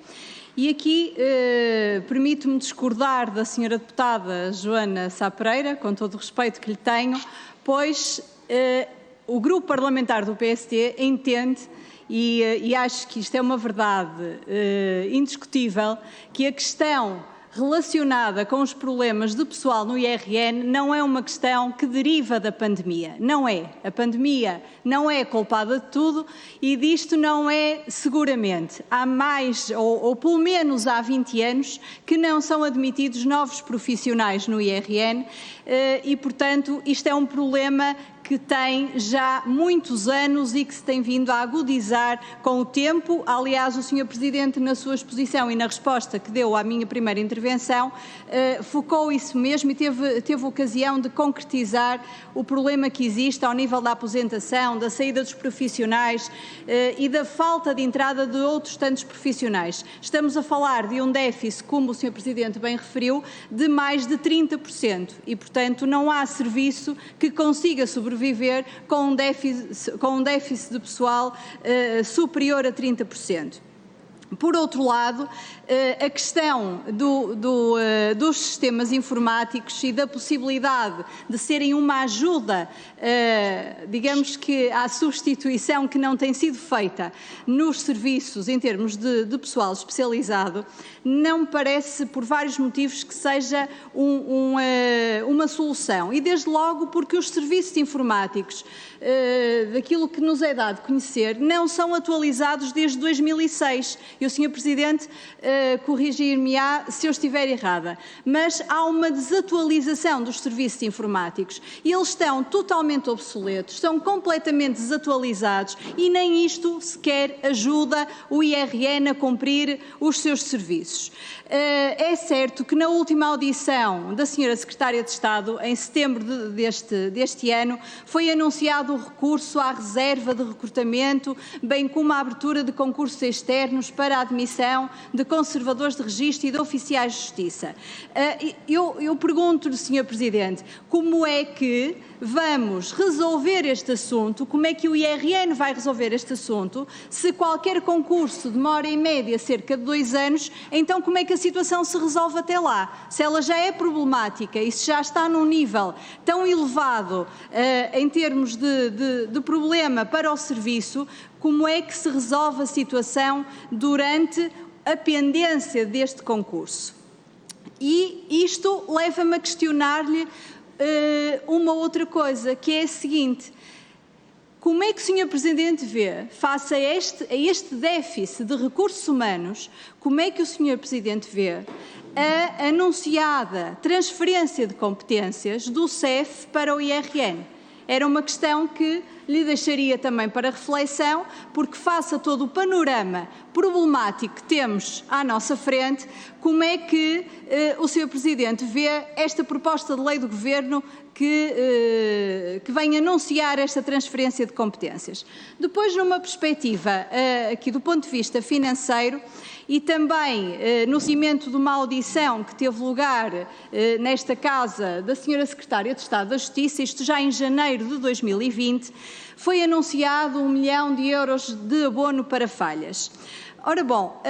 E aqui permito-me discordar da Sra. Deputada Joana Sá Pereira, com todo o respeito que lhe tenho, pois o Grupo Parlamentar do PSD entende, e acho que isto é uma verdade indiscutível, que a questão relacionada com os problemas de pessoal no IRN não é uma questão que deriva da pandemia. Não é. A pandemia não é culpada de tudo e disto não é seguramente. Há mais, ou pelo menos há 20 anos, que não são admitidos novos profissionais no IRN e, portanto, isto é um problema que tem já muitos anos e que se tem vindo a agudizar com o tempo. Aliás, o Sr. Presidente, na sua exposição e na resposta que deu à minha primeira intervenção, focou isso mesmo e teve ocasião de concretizar o problema que existe ao nível da aposentação, da saída dos profissionais e da falta de entrada de outros tantos profissionais. Estamos a falar de um déficit, como o Sr. Presidente bem referiu, de mais de 30% e, portanto, não há serviço que consiga sobreviver com um déficit de pessoal superior a 30%. Por outro lado, a questão dos sistemas informáticos e da possibilidade de serem uma ajuda, digamos que à substituição que não tem sido feita nos serviços em termos de pessoal especializado, não me parece, por vários motivos, que seja uma solução. E desde logo porque os serviços informáticos, daquilo que nos é dado conhecer, não são atualizados desde 2006. E o Sr. Presidente corrigir-me-á se eu estiver errada, mas há uma desatualização dos serviços informáticos e eles estão totalmente obsoletos, são completamente desatualizados e nem isto sequer ajuda o IRN a cumprir os seus serviços. É certo que na última audição da Sra. Secretária de Estado, em setembro deste ano, foi anunciado o recurso à reserva de recrutamento, bem como a abertura de concursos externos para a admissão de conservadores de registro e de oficiais de justiça. Eu pergunto-lhe, Sr. Presidente, como é que vamos resolver este assunto, como é que o IRN vai resolver este assunto, se qualquer concurso demora em média cerca de 2 anos, então como é que a situação se resolve até lá? Se ela já é problemática e se já está num nível tão elevado em termos de problema para o serviço, como é que se resolve a situação durante a pendência deste concurso? E isto leva-me a questionar-lhe uma outra coisa, que é a seguinte: como é que o Sr. Presidente vê, face a este déficit de recursos humanos, como é que o Sr. Presidente vê a anunciada transferência de competências do CEF para o IRN? Era uma questão que lhe deixaria também para reflexão, porque face a todo o panorama problemático que temos à nossa frente, como é que o Sr. Presidente vê esta proposta de lei do Governo que vem anunciar esta transferência de competências? Depois, numa perspectiva aqui do ponto de vista financeiro e também no seguimento de uma audição que teve lugar nesta Casa da Sra. Secretária de Estado da Justiça, isto já em janeiro de 2020, foi anunciado 1 milhão de euros de abono para falhas. Ora bom,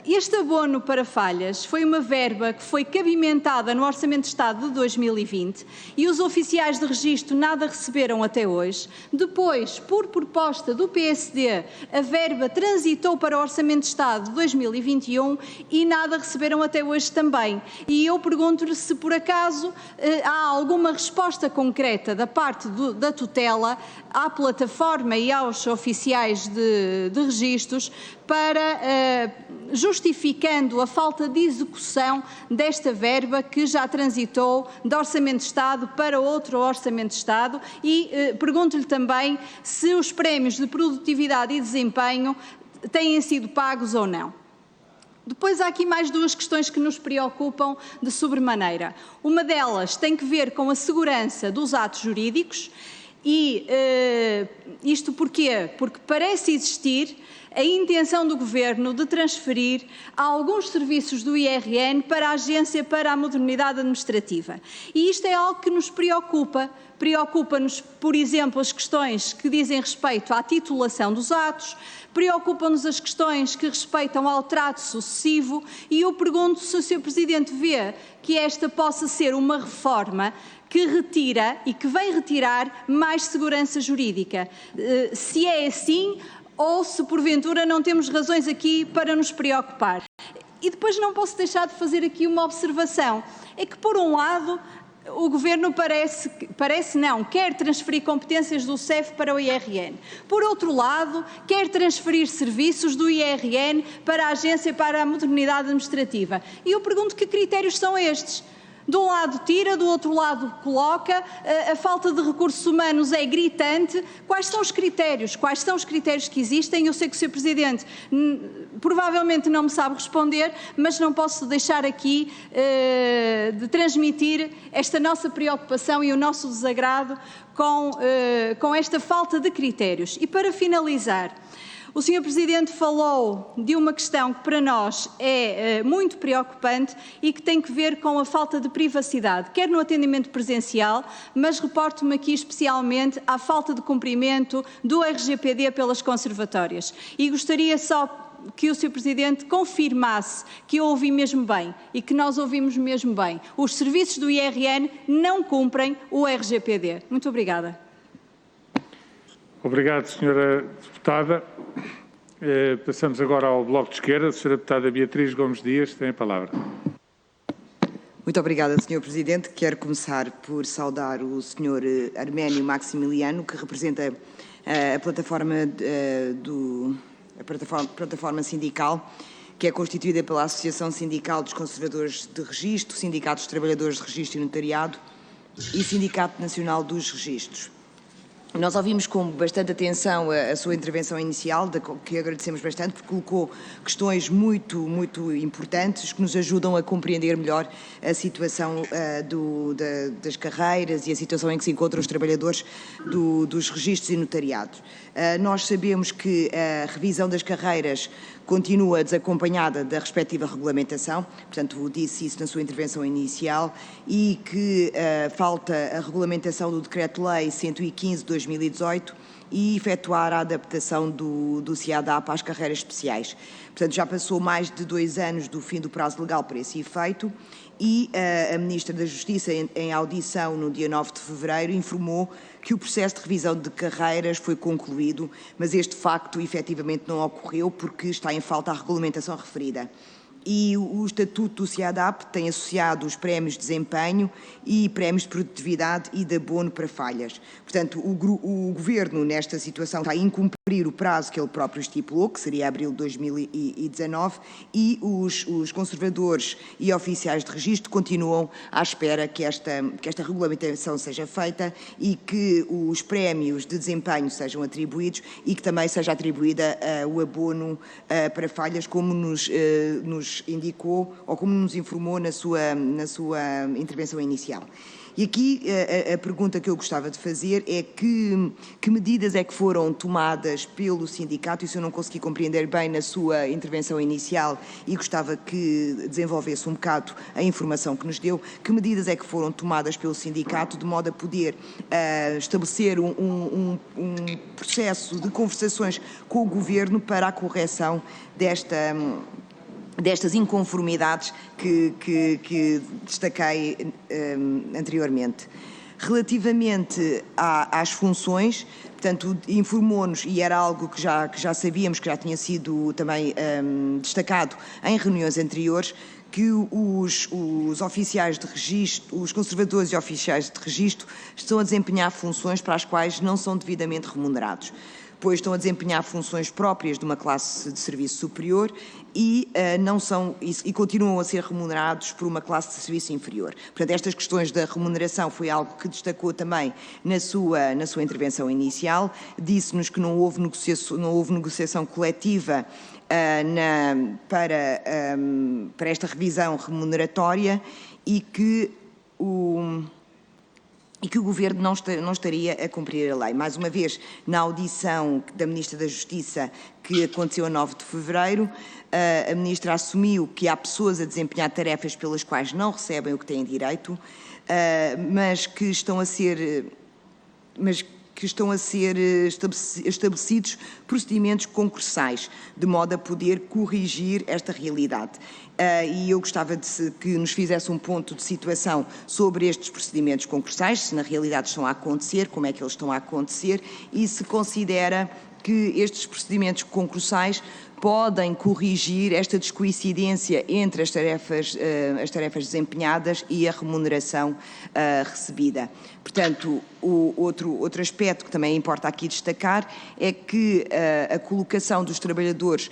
este abono para falhas foi uma verba que foi cabimentada no Orçamento de Estado de 2020 e os oficiais de registro nada receberam até hoje. Depois, por proposta do PSD, a verba transitou para o Orçamento de Estado de 2021 e nada receberam até hoje também. E eu pergunto-lhe se por acaso há alguma resposta concreta da parte da tutela à plataforma e aos oficiais de registros para justificando a falta de execução desta verba que já transitou do Orçamento de Estado para outro Orçamento de Estado e pergunto-lhe também se os prémios de produtividade e desempenho têm sido pagos ou não. Depois há aqui mais 2 questões que nos preocupam de sobremaneira. Uma delas tem que ver com a segurança dos atos jurídicos e isto porquê? Porque parece existir a intenção do Governo de transferir alguns serviços do IRN para a Agência para a Modernidade Administrativa. E isto é algo que nos preocupa. Preocupa-nos, por exemplo, as questões que dizem respeito à titulação dos atos, preocupam-nos as questões que respeitam ao trato sucessivo e eu pergunto se o Sr. Presidente vê que esta possa ser uma reforma que retira e que vem retirar mais segurança jurídica. Se é assim, ou se porventura não temos razões aqui para nos preocupar. E depois não posso deixar de fazer aqui uma observação, é que por um lado o Governo quer transferir competências do CEF para o IRN. Por outro lado, quer transferir serviços do IRN para a Agência para a Modernidade Administrativa. E eu pergunto que critérios são estes? De um lado tira, do outro lado coloca, a falta de recursos humanos é gritante. Quais são os critérios? Quais são os critérios que existem? Eu sei que o Sr. Presidente provavelmente não me sabe responder, mas não posso deixar aqui de transmitir esta nossa preocupação e o nosso desagrado com esta falta de critérios. E para finalizar, o Sr. Presidente falou de uma questão que para nós é muito preocupante e que tem que ver com a falta de privacidade, quer no atendimento presencial, mas reporto-me aqui especialmente à falta de cumprimento do RGPD pelas conservatórias. E gostaria só que o Sr. Presidente confirmasse que eu ouvi mesmo bem e que nós ouvimos mesmo bem. Os serviços do IRN não cumprem o RGPD. Muito obrigada. Obrigado, Sra. Deputada. Passamos agora ao Bloco de Esquerda. A Sra. Deputada Beatriz Gomes Dias tem a palavra. Muito obrigada, Sr. Presidente. Quero começar por saudar o Sr. Arménio Maximiliano, que representa a plataforma sindical, que é constituída pela Associação Sindical dos Conservadores de Registro, Sindicato dos Trabalhadores de Registro e Notariado e Sindicato Nacional dos Registros. Nós ouvimos com bastante atenção a sua intervenção inicial, que agradecemos bastante, porque colocou questões muito importantes que nos ajudam a compreender melhor a situação das carreiras e a situação em que se encontram os trabalhadores dos registros e notariados. Nós sabemos que a revisão das carreiras continua desacompanhada da respectiva regulamentação, portanto, disse isso na sua intervenção inicial, e que falta a regulamentação do Decreto-Lei 115 de 2018 e efetuar a adaptação do CIADAP às carreiras especiais. Portanto, já passou mais de 2 anos do fim do prazo legal para esse efeito e a Ministra da Justiça, em audição no dia 9 de fevereiro, informou que o processo de revisão de carreiras foi concluído, mas este facto efetivamente não ocorreu porque está em falta a regulamentação referida. E o Estatuto do CIADAP tem associado os prémios de desempenho e prémios de produtividade e de abono para falhas. Portanto, o Governo, nesta situação, está a incumprir o prazo que ele próprio estipulou, que seria abril de 2019, e os conservadores e oficiais de registro continuam à espera que esta regulamentação seja feita e que os prémios de desempenho sejam atribuídos e que também seja atribuída o abono para falhas, como nos indicou ou como nos informou na sua intervenção inicial. E aqui a pergunta que eu gostava de fazer é que medidas é que foram tomadas pelo sindicato, isso eu não consegui compreender bem na sua intervenção inicial e gostava que desenvolvesse um bocado a informação que nos deu, que medidas é que foram tomadas pelo sindicato de modo a poder estabelecer um processo de conversações com o Governo para a correção destas inconformidades que destaquei anteriormente. Relativamente às funções, portanto, informou-nos, e era algo que já sabíamos, que já tinha sido também destacado em reuniões anteriores, que os oficiais de registro, os conservadores e oficiais de registro estão a desempenhar funções para as quais não são devidamente remunerados, pois estão a desempenhar funções próprias de uma classe de serviço superior e continuam a ser remunerados por uma classe de serviço inferior. Portanto, estas questões da remuneração foi algo que destacou também na sua intervenção inicial. Disse-nos que não houve negociação coletiva para esta revisão remuneratória e que o Governo não estaria a cumprir a lei. Mais uma vez, na audição da Ministra da Justiça, que aconteceu a 9 de fevereiro, a Ministra assumiu que há pessoas a desempenhar tarefas pelas quais não recebem o que têm direito, mas que estão a ser estabelecidos procedimentos concursais, de modo a poder corrigir esta realidade. E eu gostava que nos fizesse um ponto de situação sobre estes procedimentos concursais, se na realidade estão a acontecer, como é que eles estão a acontecer e se considera que estes procedimentos concursais podem corrigir esta descoincidência entre as tarefas desempenhadas e a remuneração recebida. Portanto, outro aspecto que também importa aqui destacar é que a colocação dos trabalhadores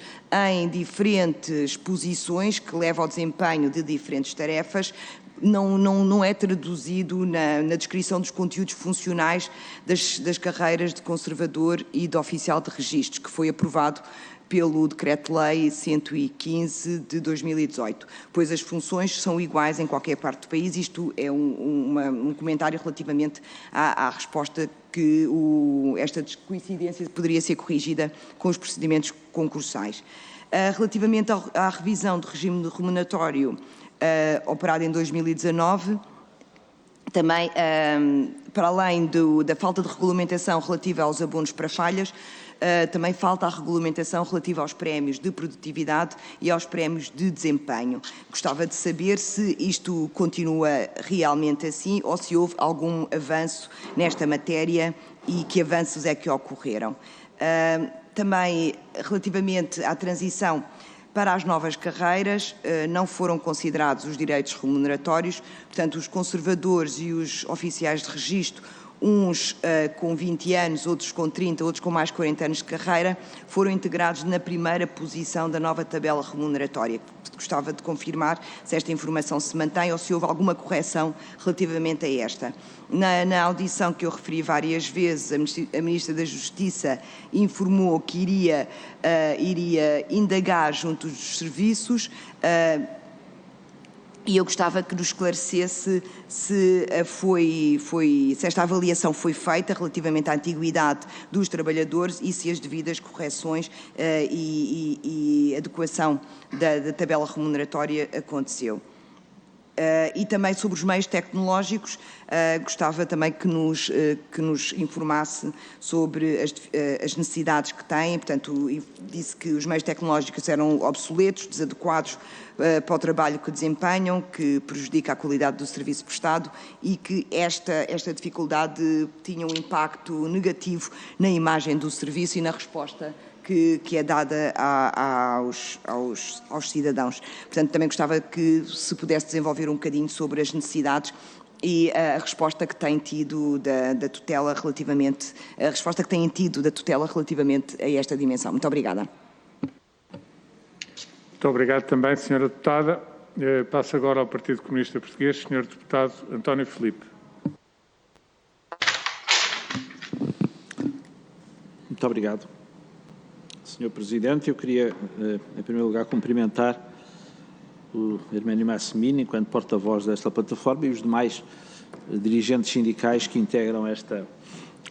em diferentes posições que leva ao desempenho de diferentes tarefas não é traduzido na descrição dos conteúdos funcionais das carreiras de conservador e de oficial de registros, que foi aprovado pelo Decreto-Lei 115 de 2018, pois as funções são iguais em qualquer parte do país. Isto é um comentário relativamente à resposta que esta coincidência poderia ser corrigida com os procedimentos concursais. Relativamente à revisão do regime remuneratório operado em 2019, também, para além da falta de regulamentação relativa aos abonos para falhas, também falta a regulamentação relativa aos prémios de produtividade e aos prémios de desempenho. Gostava de saber se isto continua realmente assim ou se houve algum avanço nesta matéria e que avanços é que ocorreram. Também, relativamente à transição para as novas carreiras, não foram considerados os direitos remuneratórios, portanto, os conservadores e os oficiais de registro, uns com 20 anos, outros com 30, outros com mais 40 anos de carreira, foram integrados na primeira posição da nova tabela remuneratória. Gostava de confirmar se esta informação se mantém ou se houve alguma correção relativamente a esta. Na audição que eu referi várias vezes, a Ministra da Justiça informou que iria indagar junto dos serviços e eu gostava que nos esclarecesse se esta avaliação foi feita relativamente à antiguidade dos trabalhadores e se as devidas correções e adequação da tabela remuneratória aconteceu. E também sobre os meios tecnológicos, gostava também que nos informasse sobre as necessidades que têm. Portanto, disse que os meios tecnológicos eram obsoletos, desadequados para o trabalho que desempenham, que prejudica a qualidade do serviço prestado e que esta dificuldade tinha um impacto negativo na imagem do serviço e na resposta que é dada aos cidadãos. Portanto, também gostava que se pudesse desenvolver um bocadinho sobre as necessidades e a resposta que tem tido da tutela relativamente a esta dimensão. Muito obrigada. Muito obrigado também, Sra. Deputada. Passo agora ao Partido Comunista Português, Sr. Deputado António Filipe. Muito obrigado. Senhor Presidente, eu queria, em primeiro lugar, cumprimentar o Herménio Massimino, enquanto porta-voz desta plataforma, e os demais dirigentes sindicais que integram esta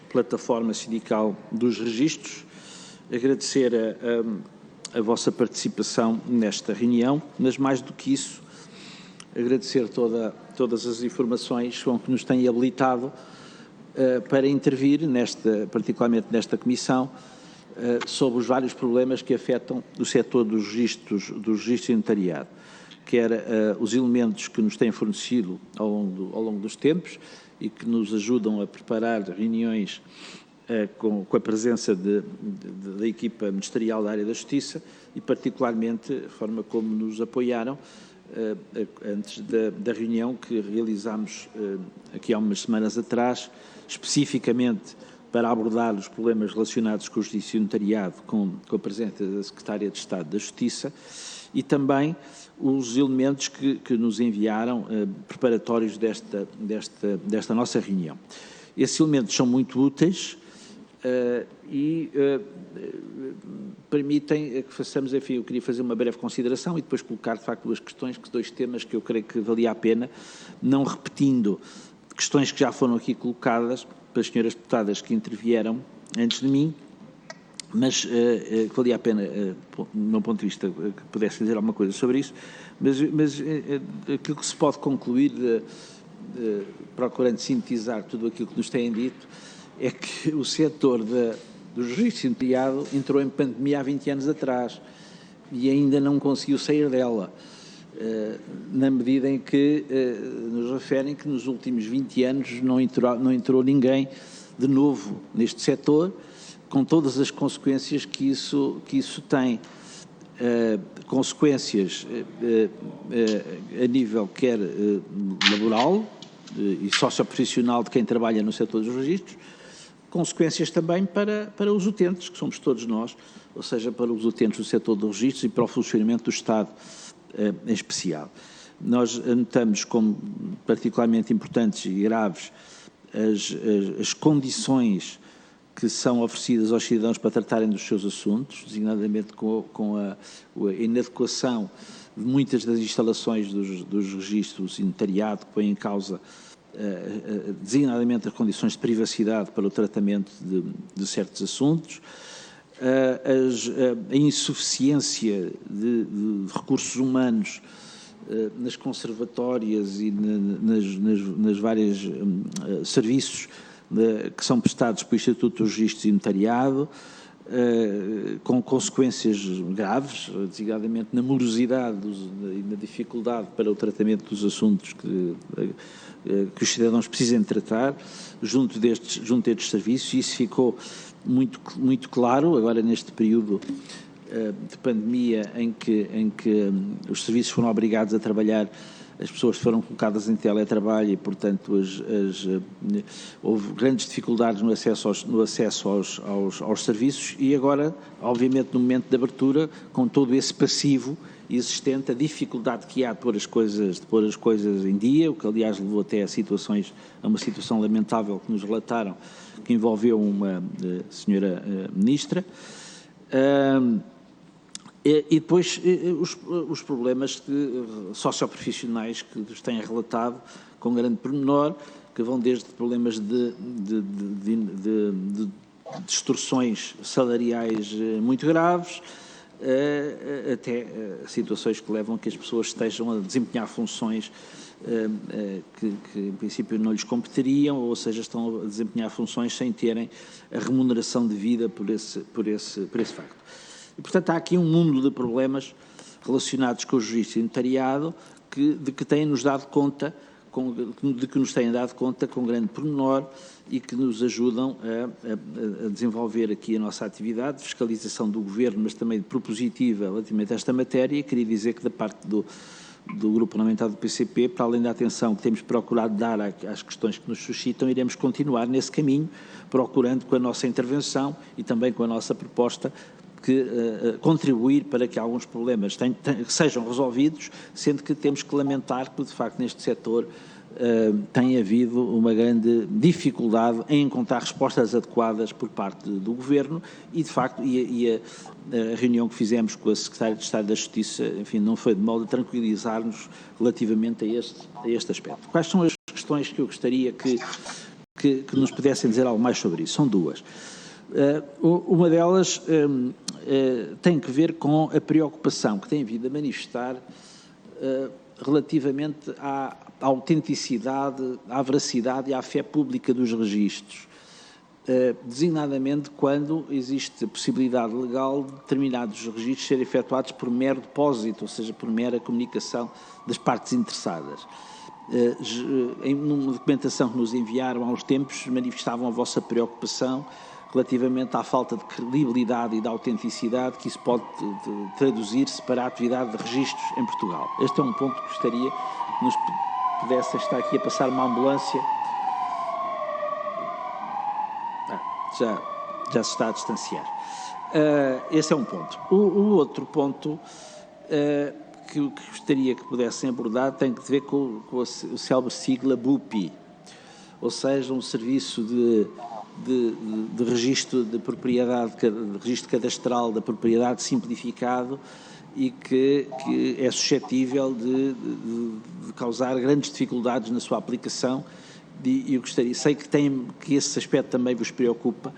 plataforma sindical dos registros. Agradecer a vossa participação nesta reunião, mas mais do que isso, agradecer todas as informações com que nos têm habilitado para intervir, particularmente nesta comissão, sobre os vários problemas que afetam o setor dos registros e notariado, quer os elementos que nos têm fornecido ao longo dos tempos e que nos ajudam a preparar reuniões com a presença da equipa ministerial da área da Justiça e, particularmente, a forma como nos apoiaram antes da reunião que realizámos aqui há umas semanas atrás, especificamente para abordar os problemas relacionados com o Justiça e Notariado, com a presença da Secretária de Estado da Justiça e também os elementos que nos enviaram preparatórios desta nossa reunião. Esses elementos são muito úteis e permitem que façamos, enfim, eu queria fazer uma breve consideração e depois colocar, de facto, dois temas que eu creio que valia a pena, não repetindo questões que já foram aqui colocadas pelas senhoras deputadas que intervieram antes de mim, mas que valia a pena, do meu ponto de vista, que pudesse dizer alguma coisa sobre isso, mas aquilo que se pode concluir, procurando sintetizar tudo aquilo que nos têm dito, é que o setor do registro notariado entrou em pandemia há 20 anos atrás e ainda não conseguiu sair dela, na medida em que nos referem que nos últimos 20 anos não entrou ninguém de novo neste setor, com todas as consequências que isso tem. consequências a nível quer laboral e socioprofissional de quem trabalha no setor dos registros, consequências também para os utentes, que somos todos nós, ou seja, para os utentes do setor dos registros e para o funcionamento do Estado em especial. Nós anotamos como particularmente importantes e graves as condições que são oferecidas aos cidadãos para tratarem dos seus assuntos, designadamente com a inadequação de muitas das instalações dos registros e notariado, que põem em causa designadamente as condições de privacidade para o tratamento de certos assuntos, a insuficiência de recursos humanos nas conservatórias e nas várias serviços que são prestados pelo Instituto dos Registros e Notariado, com consequências graves, designadamente na morosidade e na dificuldade para o tratamento dos assuntos que os cidadãos precisam tratar junto destes serviços, e isso ficou muito claro agora neste período de pandemia em que os serviços foram obrigados a trabalhar, as pessoas foram colocadas em teletrabalho e, portanto, houve grandes dificuldades no acesso aos serviços, e agora, obviamente, no momento de abertura, com todo esse passivo existente, a dificuldade que há de pôr as coisas em dia, o que aliás levou até a uma situação lamentável que nos relataram, que envolveu uma senhora ministra, e depois os problemas socioprofissionais que nos têm relatado com grande pormenor, que vão desde problemas de distorções salariais muito graves, até situações que levam a que as pessoas estejam a desempenhar funções que em princípio não lhes competeriam, ou seja, estão a desempenhar funções sem terem a remuneração devida por esse facto. E, portanto, há aqui um mundo de problemas relacionados com o registro e notariado de que nos têm dado conta com grande pormenor e que nos ajudam a desenvolver aqui a nossa atividade de fiscalização do Governo, mas também de propositiva relativamente a esta matéria. E queria dizer que da parte do Grupo Parlamentar do PCP, para além da atenção que temos procurado dar às questões que nos suscitam, iremos continuar nesse caminho, procurando com a nossa intervenção e também com a nossa proposta contribuir para que alguns problemas sejam resolvidos, sendo que temos que lamentar que, de facto, neste setor tem havido uma grande dificuldade em encontrar respostas adequadas por parte do Governo e, de facto, a reunião que fizemos com a Secretária de Estado da Justiça, enfim, não foi de modo a tranquilizar-nos relativamente a este aspecto. Quais são as questões que eu gostaria que nos pudessem dizer algo mais sobre isso? São duas. Uma delas tem que ver com a preocupação que tem vindo a manifestar relativamente à autenticidade, à veracidade e à fé pública dos registros, designadamente quando existe a possibilidade legal de determinados registros serem efetuados por mero depósito, ou seja, por mera comunicação das partes interessadas. Numa documentação que nos enviaram há uns tempos, manifestavam a vossa preocupação relativamente à falta de credibilidade e de autenticidade que isso pode traduzir-se para a atividade de registros em Portugal. Este é um ponto que gostaria que nos pudesse estar aqui a passar uma ambulância. Já se está a distanciar. Esse é um ponto. O outro ponto que gostaria que pudessem abordar tem que ver com o célebre sigla BUPI, ou seja, um serviço de registro de propriedade, de registro cadastral da propriedade simplificado e que é suscetível de causar grandes dificuldades na sua aplicação, e eu sei que esse aspecto também vos preocupa,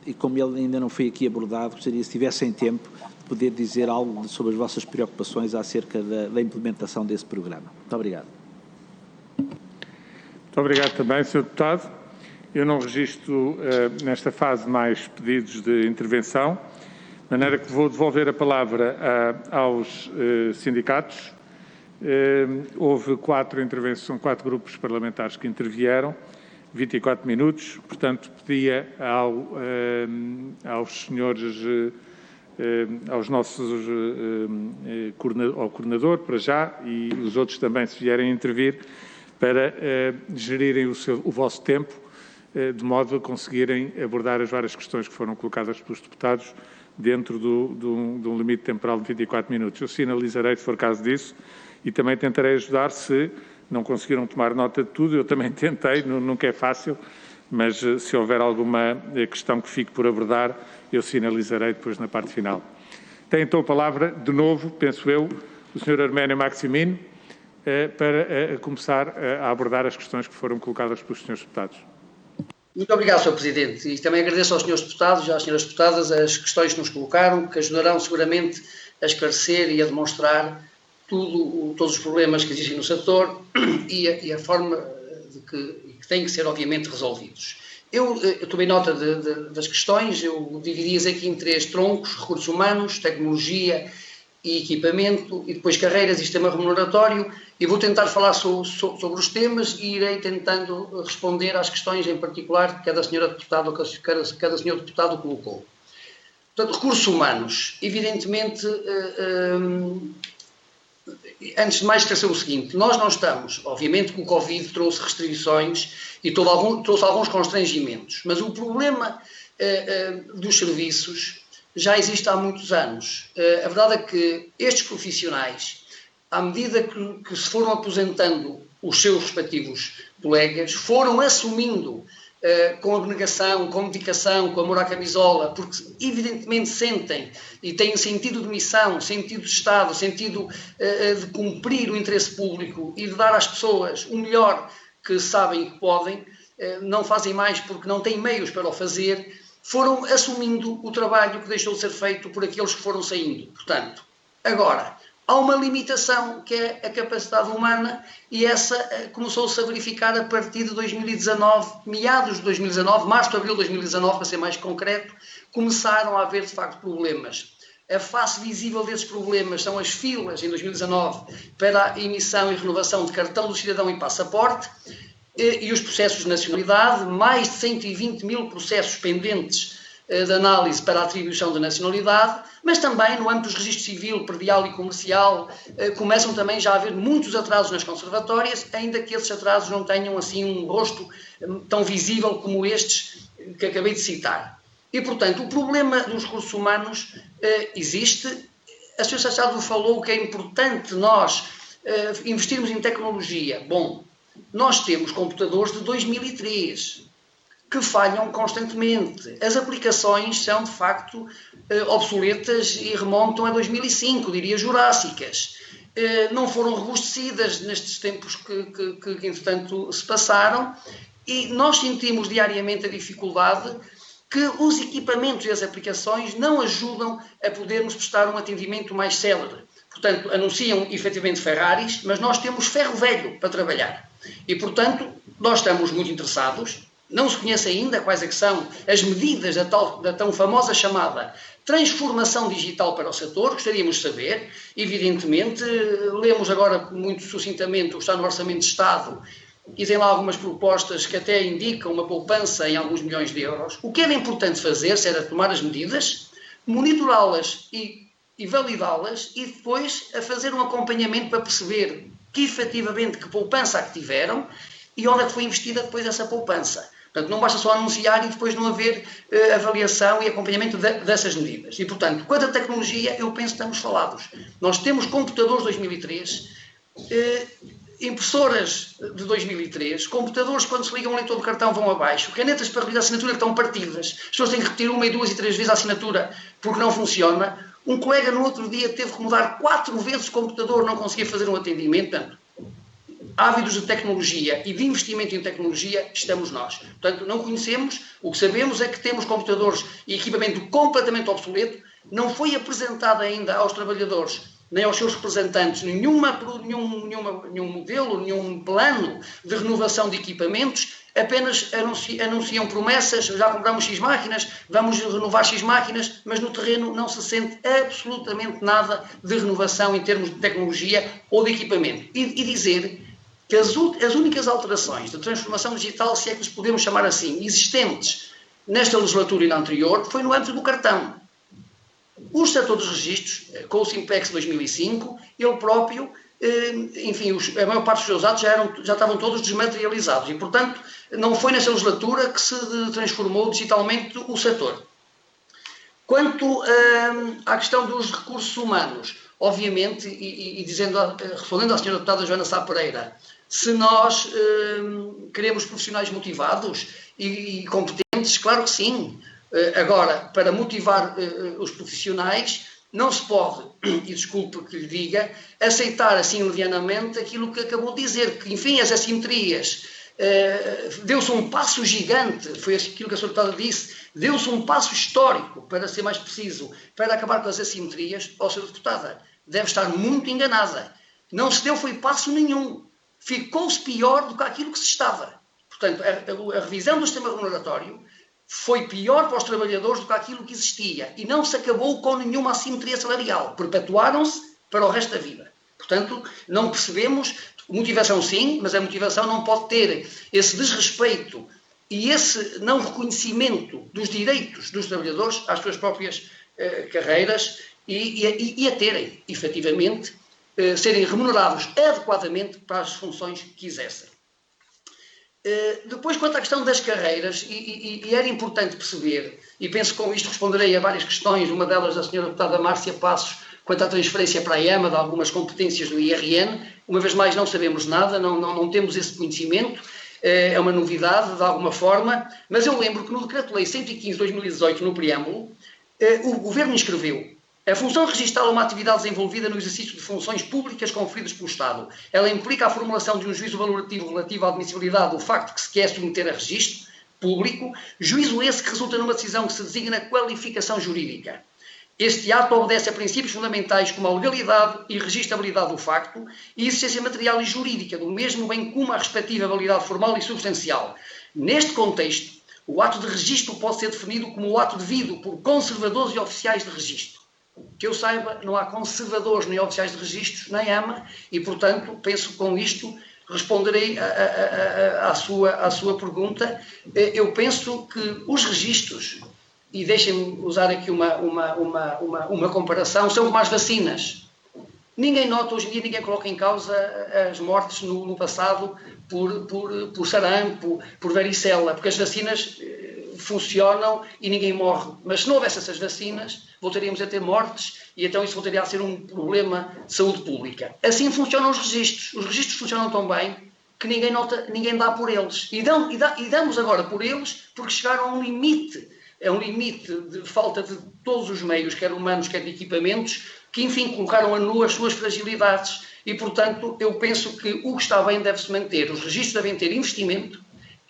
e como ele ainda não foi aqui abordado, gostaria, se tivessem tempo, de poder dizer algo sobre as vossas preocupações acerca da implementação desse programa. Muito obrigado. Muito obrigado também, Sr. Deputado. Eu não registro nesta fase mais pedidos de intervenção, de maneira que vou devolver a palavra aos sindicatos. Houve 4 intervenções, são 4 grupos parlamentares que intervieram, 24 minutos, portanto pedia aos senhores aos nossos ao coordenador, para já, e os outros também, se vierem a intervir, para gerirem o vosso tempo, de modo a conseguirem abordar as várias questões que foram colocadas pelos deputados dentro de um limite temporal de 24 minutos. Eu sinalizarei, se for caso disso, e também tentarei ajudar, se não conseguiram tomar nota de tudo, eu também tentei, nunca é fácil, mas se houver alguma questão que fique por abordar, eu sinalizarei depois na parte final. Tem então a palavra, de novo, penso eu, o Sr. Arménio Maximino, para começar a abordar as questões que foram colocadas pelos Srs. Deputados. Muito obrigado, Sr. Presidente. E também agradeço aos Srs. Deputados e às Sras. Deputadas as questões que nos colocaram, que ajudarão seguramente a esclarecer e a demonstrar todos os problemas que existem no setor e a forma que têm que ser, obviamente, resolvidos. Eu tomei nota das questões, eu dividi-as aqui em 3 troncos: recursos humanos, tecnologia e equipamento, e depois carreiras e sistema remuneratório, e vou tentar falar sobre os temas e irei tentando responder às questões em particular que cada senhora deputada ou cada senhor deputado colocou. Portanto, recursos humanos, evidentemente, antes de mais esclarecer o seguinte: nós não estamos, obviamente que o Covid trouxe restrições e trouxe alguns constrangimentos, mas o problema dos serviços já existe há muitos anos. A verdade é que estes profissionais, à medida que se foram aposentando os seus respectivos colegas, foram assumindo com abnegação, com dedicação, com amor à camisola, porque evidentemente sentem e têm sentido de missão, sentido de Estado, sentido de cumprir o interesse público e de dar às pessoas o melhor que sabem que podem, não fazem mais porque não têm meios para o fazer, foram assumindo o trabalho que deixou de ser feito por aqueles que foram saindo. Portanto, agora, há uma limitação que é a capacidade humana, e essa começou-se a verificar a partir de 2019, meados de 2019, março de abril de 2019, para ser mais concreto, começaram a haver de facto problemas. A face visível desses problemas são as filas em 2019 para a emissão e renovação de cartão do cidadão e passaporte, e os processos de nacionalidade, mais de 120 mil processos pendentes de análise para a atribuição da nacionalidade, mas também no âmbito dos registros civil, predial e comercial, começam também já a haver muitos atrasos nas conservatórias, ainda que esses atrasos não tenham assim um rosto tão visível como estes que acabei de citar. E, portanto, o problema dos recursos humanos existe. A Sra. Estado falou que é importante nós investirmos em tecnologia. Bom, nós temos computadores de 2003 que falham constantemente. As aplicações são, de facto, obsoletas e remontam a 2005, diria jurássicas. Não foram robustecidas nestes tempos que entretanto, se passaram, e nós sentimos diariamente a dificuldade que os equipamentos e as aplicações não ajudam a podermos prestar um atendimento mais célere. Portanto, anunciam efetivamente Ferraris, mas nós temos ferro velho para trabalhar. E, portanto, nós estamos muito interessados. Não se conhece ainda quais é que são as medidas da tão famosa chamada transformação digital para o setor. Gostaríamos de saber. Evidentemente, lemos agora muito sucintamente o que está no Orçamento de Estado e tem lá algumas propostas que até indicam uma poupança em alguns milhões de euros. O que era importante fazer era tomar as medidas, monitorá-las e validá-las e depois a fazer um acompanhamento para perceber que efetivamente que poupança que tiveram e onde é que foi investida depois essa poupança. Portanto, não basta só anunciar e depois não haver avaliação e acompanhamento dessas medidas. E, portanto, quanto à tecnologia, eu penso que estamos falados. Nós temos computadores de 2003, impressoras de 2003, computadores que quando se ligam ao leitor do cartão vão abaixo, canetas para recolher a assinatura que estão partidas, as pessoas têm que repetir 1, 2 e 3 vezes a assinatura porque não funciona. Um colega no outro dia teve que mudar 4 vezes o computador, não conseguia fazer um atendimento. Portanto, ávidos de tecnologia e de investimento em tecnologia estamos nós. Portanto, não conhecemos, o que sabemos é que temos computadores e equipamento completamente obsoleto, não foi apresentado ainda aos trabalhadores nem aos seus representantes nenhum modelo, nenhum plano de renovação de equipamentos, apenas anunciam promessas, já compramos X máquinas, vamos renovar X máquinas, mas no terreno não se sente absolutamente nada de renovação em termos de tecnologia ou de equipamento. E dizer que as únicas alterações de transformação digital, se é que os podemos chamar assim, existentes nesta legislatura e na anterior, foi no âmbito do cartão. O setor dos registros, com o Simpex 2005, ele próprio, enfim, a maior parte dos seus atos já estavam todos desmaterializados e, portanto, não foi nessa legislatura que se transformou digitalmente o setor. Quanto à questão dos recursos humanos, obviamente, respondendo à senhora deputada Joana Sá Pereira, se nós queremos profissionais motivados e competentes, claro que sim. Agora, para motivar os profissionais, não se pode, e desculpe que lhe diga, aceitar assim levianamente aquilo que acabou de dizer, que, enfim, as assimetrias, deu-se um passo gigante, foi aquilo que a senhora deputada disse, deu-se um passo histórico, para ser mais preciso, para acabar com as assimetrias. Ó, senhora deputada, deve estar muito enganada. Não se deu foi passo nenhum. Ficou-se pior do que aquilo que se estava. Portanto, a revisão do sistema remuneratório foi pior para os trabalhadores do que aquilo que existia e não se acabou com nenhuma assimetria salarial. Perpetuaram-se para o resto da vida. Portanto, não percebemos, motivação sim, mas a motivação não pode ter esse desrespeito e esse não reconhecimento dos direitos dos trabalhadores às suas próprias carreiras e a terem, efetivamente, serem remunerados adequadamente para as funções que exercem. Depois, quanto à questão das carreiras, e era importante perceber, e penso que com isto responderei a várias questões, uma delas da senhora deputada Márcia Passos, quanto à transferência para a EMA de algumas competências do IRN, uma vez mais não sabemos nada, não temos esse conhecimento, é uma novidade de alguma forma, mas eu lembro que no Decreto-Lei 115 de 2018, no preâmbulo, o Governo inscreveu: a função registral é uma atividade desenvolvida no exercício de funções públicas conferidas pelo Estado. Ela implica a formulação de um juízo valorativo relativo à admissibilidade do facto que se quer submeter a registro público, juízo esse que resulta numa decisão que se designa qualificação jurídica. Este ato obedece a princípios fundamentais como a legalidade e registrabilidade do facto e existência material e jurídica do mesmo, bem como a respectiva validade formal e substancial. Neste contexto, o ato de registro pode ser definido como o ato devido por conservadores e oficiais de registro. Que eu saiba, não há conservadores nem oficiais de registros na EMA e, portanto, penso que com isto responderei à sua pergunta. Eu penso que os registros, e deixem-me usar aqui uma comparação, são como as vacinas. Ninguém nota, hoje em dia, ninguém coloca em causa as mortes no passado por sarampo, por varicela, porque as vacinas funcionam e ninguém morre. Mas se não houvesse essas vacinas, voltaríamos a ter mortes e então isso voltaria a ser um problema de saúde pública. Assim funcionam os registros. Os registros funcionam tão bem que ninguém nota, ninguém dá por eles. E damos agora por eles porque chegaram a um limite. É um limite de falta de todos os meios, quer humanos, quer de equipamentos, que, enfim, colocaram a nu as suas fragilidades. E, portanto, eu penso que o que está bem deve-se manter. Os registros devem ter investimento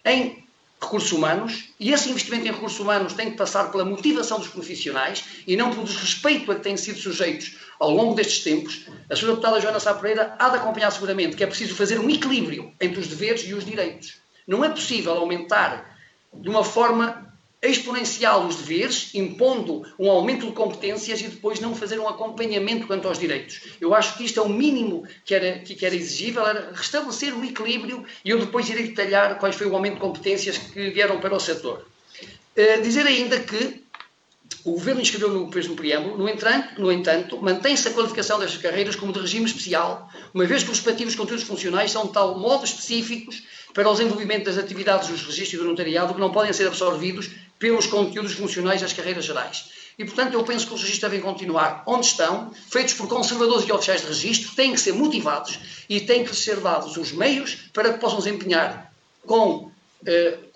em recursos humanos, e esse investimento em recursos humanos tem que passar pela motivação dos profissionais e não pelo desrespeito a que têm sido sujeitos ao longo destes tempos. A senhora deputada Joana Sá Pereira há de acompanhar seguramente que é preciso fazer um equilíbrio entre os deveres e os direitos. Não é possível aumentar de uma forma exponencial os deveres, impondo um aumento de competências e depois não fazer um acompanhamento quanto aos direitos. Eu acho que isto é o mínimo que era exigível, era restabelecer o equilíbrio e eu depois irei detalhar quais foi o aumento de competências que vieram para o setor. Dizer ainda que o Governo inscreveu no preâmbulo, no entanto, mantém-se a qualificação destas carreiras como de regime especial, uma vez que os respectivos conteúdos funcionais são de tal modo específicos para o desenvolvimento das atividades dos registros e do notariado que não podem ser absorvidos pelos conteúdos funcionais das carreiras gerais. E, portanto, eu penso que os registros devem continuar onde estão, feitos por conservadores e oficiais de registro, têm que ser motivados e têm que ser dados os meios para que possam desempenhar com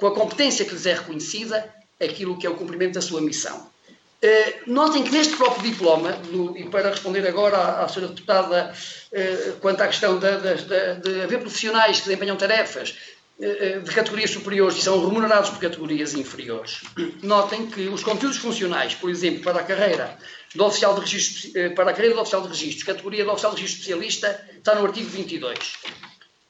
a competência que lhes é reconhecida aquilo que é o cumprimento da sua missão. Notem que neste próprio diploma, e para responder agora à senhora deputada quanto à questão de haver profissionais que desempenham tarefas de categorias superiores e são remunerados por categorias inferiores, notem que os conteúdos funcionais, por exemplo, para a carreira do oficial de registro, categoria do oficial de registro especialista, está no artigo 22.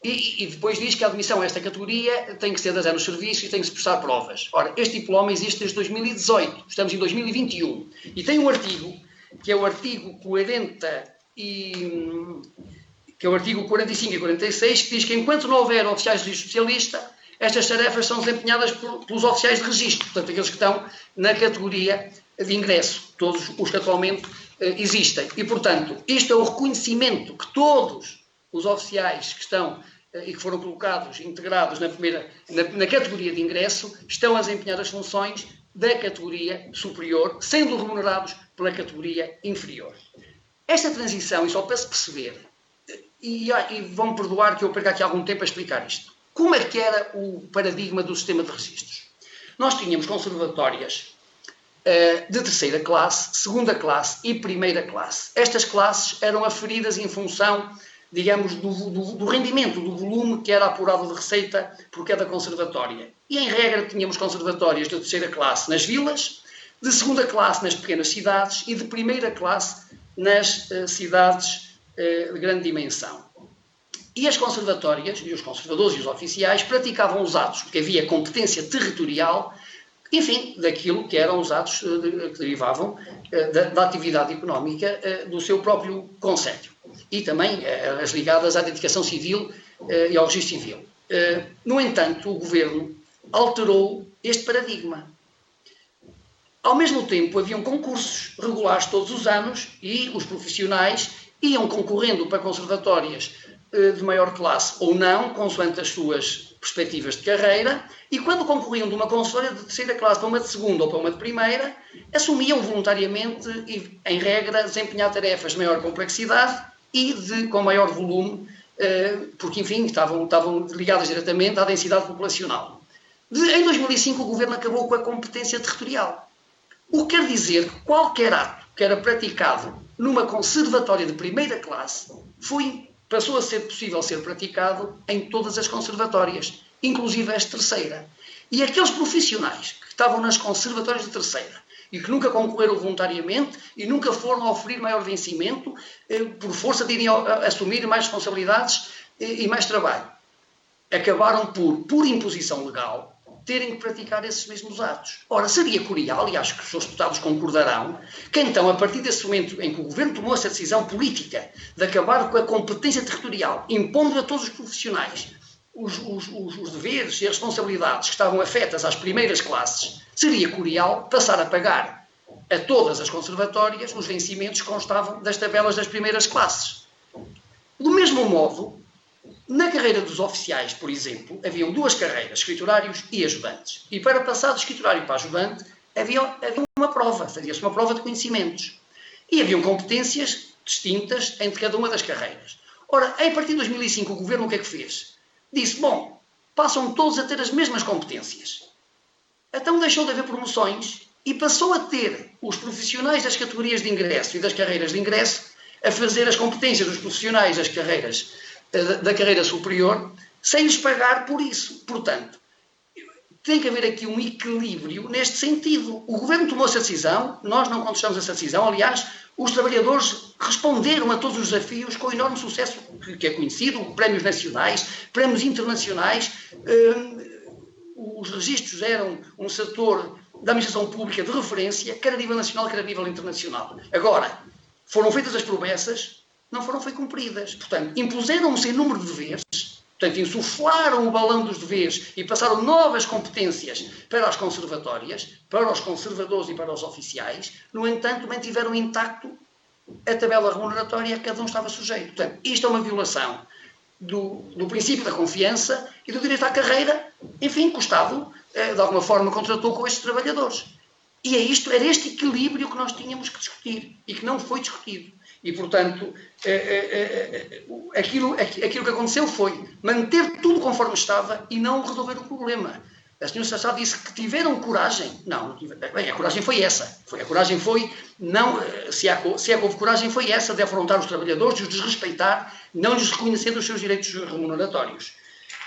E depois diz que a admissão a esta categoria tem que ser 10 anos de serviço e tem que se prestar provas. Ora, este diploma existe desde 2018, estamos em 2021, e tem um artigo, que é o artigo 45 e 46, que diz que enquanto não houver oficiais de registro especialista, estas tarefas são desempenhadas pelos oficiais de registro, portanto, aqueles que estão na categoria de ingresso, todos os que atualmente existem. E, portanto, isto é o reconhecimento que todos os oficiais que estão e que foram colocados, integrados na categoria de ingresso, estão a desempenhar as funções da categoria superior, sendo remunerados pela categoria inferior. Esta transição, e só para se perceber, e vão-me perdoar que eu perca aqui algum tempo a explicar isto, como é que era o paradigma do sistema de registros? Nós tínhamos conservatórias de terceira classe, segunda classe e primeira classe. Estas classes eram aferidas em função, digamos, do rendimento, do volume que era apurado de receita por cada conservatória. E, em regra, tínhamos conservatórias de terceira classe nas vilas, de segunda classe nas pequenas cidades e de primeira classe nas cidades de grande dimensão. E as conservatórias, e os conservadores e os oficiais, praticavam os atos, porque havia competência territorial, enfim, daquilo que eram os atos que derivavam da atividade económica do seu próprio concelho. E também as ligadas à dedicação civil e ao registro civil. No entanto, o Governo alterou este paradigma. Ao mesmo tempo, haviam concursos regulares todos os anos e os profissionais iam concorrendo para conservatórias de maior classe ou não, consoante as suas perspectivas de carreira, e quando concorriam de uma conservatória de terceira classe para uma de segunda ou para uma de primeira, assumiam voluntariamente e, em regra, desempenhar tarefas de maior complexidade e com maior volume, porque, enfim, estavam ligadas diretamente à densidade populacional. Em 2005, o Governo acabou com a competência territorial. O que quer dizer que qualquer ato que era praticado numa conservatória de primeira classe passou a ser possível ser praticado em todas as conservatórias, inclusive as de terceira. E aqueles profissionais que estavam nas conservatórias de terceira e que nunca concorreram voluntariamente e nunca foram oferir maior vencimento por força de irem assumir mais responsabilidades e mais trabalho, acabaram por imposição legal, terem que praticar esses mesmos atos. Ora, seria curial, e acho que os seus deputados concordarão, que então, a partir desse momento em que o Governo tomou essa decisão política de acabar com a competência territorial, impondo a todos os profissionais os deveres e as responsabilidades que estavam afetas às primeiras classes, seria curial passar a pagar a todas as conservatórias os vencimentos que constavam das tabelas das primeiras classes. Do mesmo modo, na carreira dos oficiais, por exemplo, haviam duas carreiras, escriturários e ajudantes. E para passar de escriturário para ajudante, havia uma prova, fazia-se uma prova de conhecimentos. E haviam competências distintas entre cada uma das carreiras. Ora, a partir de 2005, o Governo o que é que fez? Disse, bom, passam todos a ter as mesmas competências. Então deixou de haver promoções e passou a ter os profissionais das categorias de ingresso e das carreiras de ingresso a fazer as competências dos profissionais das carreiras da carreira superior, sem lhes pagar por isso. Portanto, tem que haver aqui um equilíbrio neste sentido. O Governo tomou essa decisão, nós não contestamos essa decisão, aliás, os trabalhadores responderam a todos os desafios com enorme sucesso, que é conhecido, prémios nacionais, prémios internacionais, os registros eram um setor da administração pública de referência, quer a nível nacional, quer a nível internacional. Agora, foram feitas as promessas, não foram cumpridas. Portanto, impuseram um sem número de deveres, portanto, insuflaram o balão dos deveres e passaram novas competências para as conservatórias, para os conservadores e para os oficiais. No entanto, mantiveram intacto a tabela remuneratória a que cada um estava sujeito. Portanto, isto é uma violação do princípio da confiança e do direito à carreira, enfim, que o Estado, de alguma forma, contratou com estes trabalhadores. E era este equilíbrio que nós tínhamos que discutir e que não foi discutido. E, portanto, aquilo que aconteceu foi manter tudo conforme estava e não resolver o problema. A senhora Sassá disse que tiveram coragem. Não tiveram. Bem, a coragem foi essa. Se houve coragem, foi essa de afrontar os trabalhadores, de os desrespeitar, não lhes reconhecendo os seus direitos remuneratórios.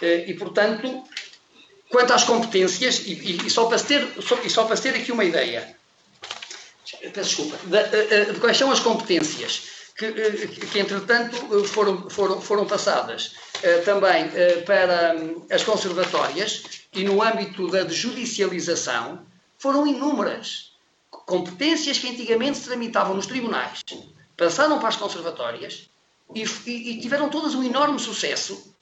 E, portanto, quanto às competências, e só para se ter aqui uma ideia, peço desculpa, de quais são as competências que entretanto, foram passadas também para as conservatórias e no âmbito da judicialização, foram inúmeras. Competências que antigamente se tramitavam nos tribunais, passaram para as conservatórias e tiveram todas um enorme sucesso,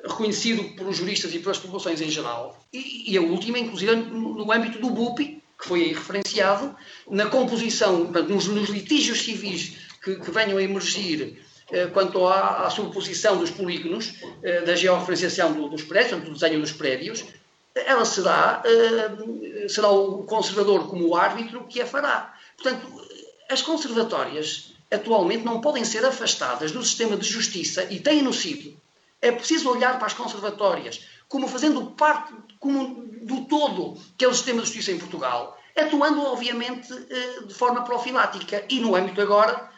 reconhecido pelos juristas e pelas populações em geral, e a última, inclusive, no âmbito do BUPI, que foi aí referenciado, na composição, portanto, nos litígios civis que venham a emergir quanto à sobreposição dos polígonos, da georreferenciação dos prédios, portanto, do desenho dos prédios, ela será o conservador como árbitro que a fará. Portanto, as conservatórias atualmente não podem ser afastadas do sistema de justiça e têm-no sido. É preciso olhar para as conservatórias como fazendo parte do todo que é o sistema de justiça em Portugal, atuando, obviamente, de forma profilática e no âmbito agora,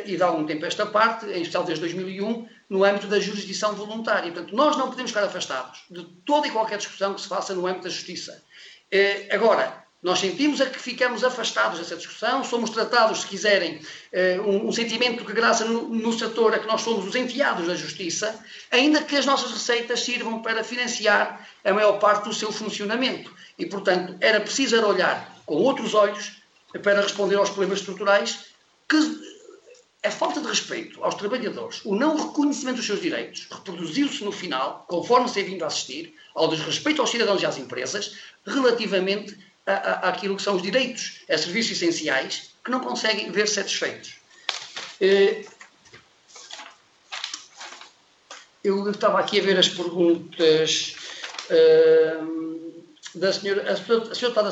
e de algum tempo esta parte, em especial desde 2001, no âmbito da jurisdição voluntária. Portanto, nós não podemos ficar afastados de toda e qualquer discussão que se faça no âmbito da justiça. Agora, nós sentimos que ficamos afastados dessa discussão, somos tratados, se quiserem, um sentimento que graça no setor a que nós somos os enviados da justiça, ainda que as nossas receitas sirvam para financiar a maior parte do seu funcionamento. E, portanto, era preciso olhar com outros olhos para responder aos problemas estruturais que a falta de respeito aos trabalhadores, o não reconhecimento dos seus direitos, reproduziu-se no final, conforme se é vindo a assistir, ao desrespeito aos cidadãos e às empresas, relativamente àquilo que são os direitos a serviços essenciais, que não conseguem ver satisfeitos. Eu estava aqui a ver as perguntas da senhora. A senhora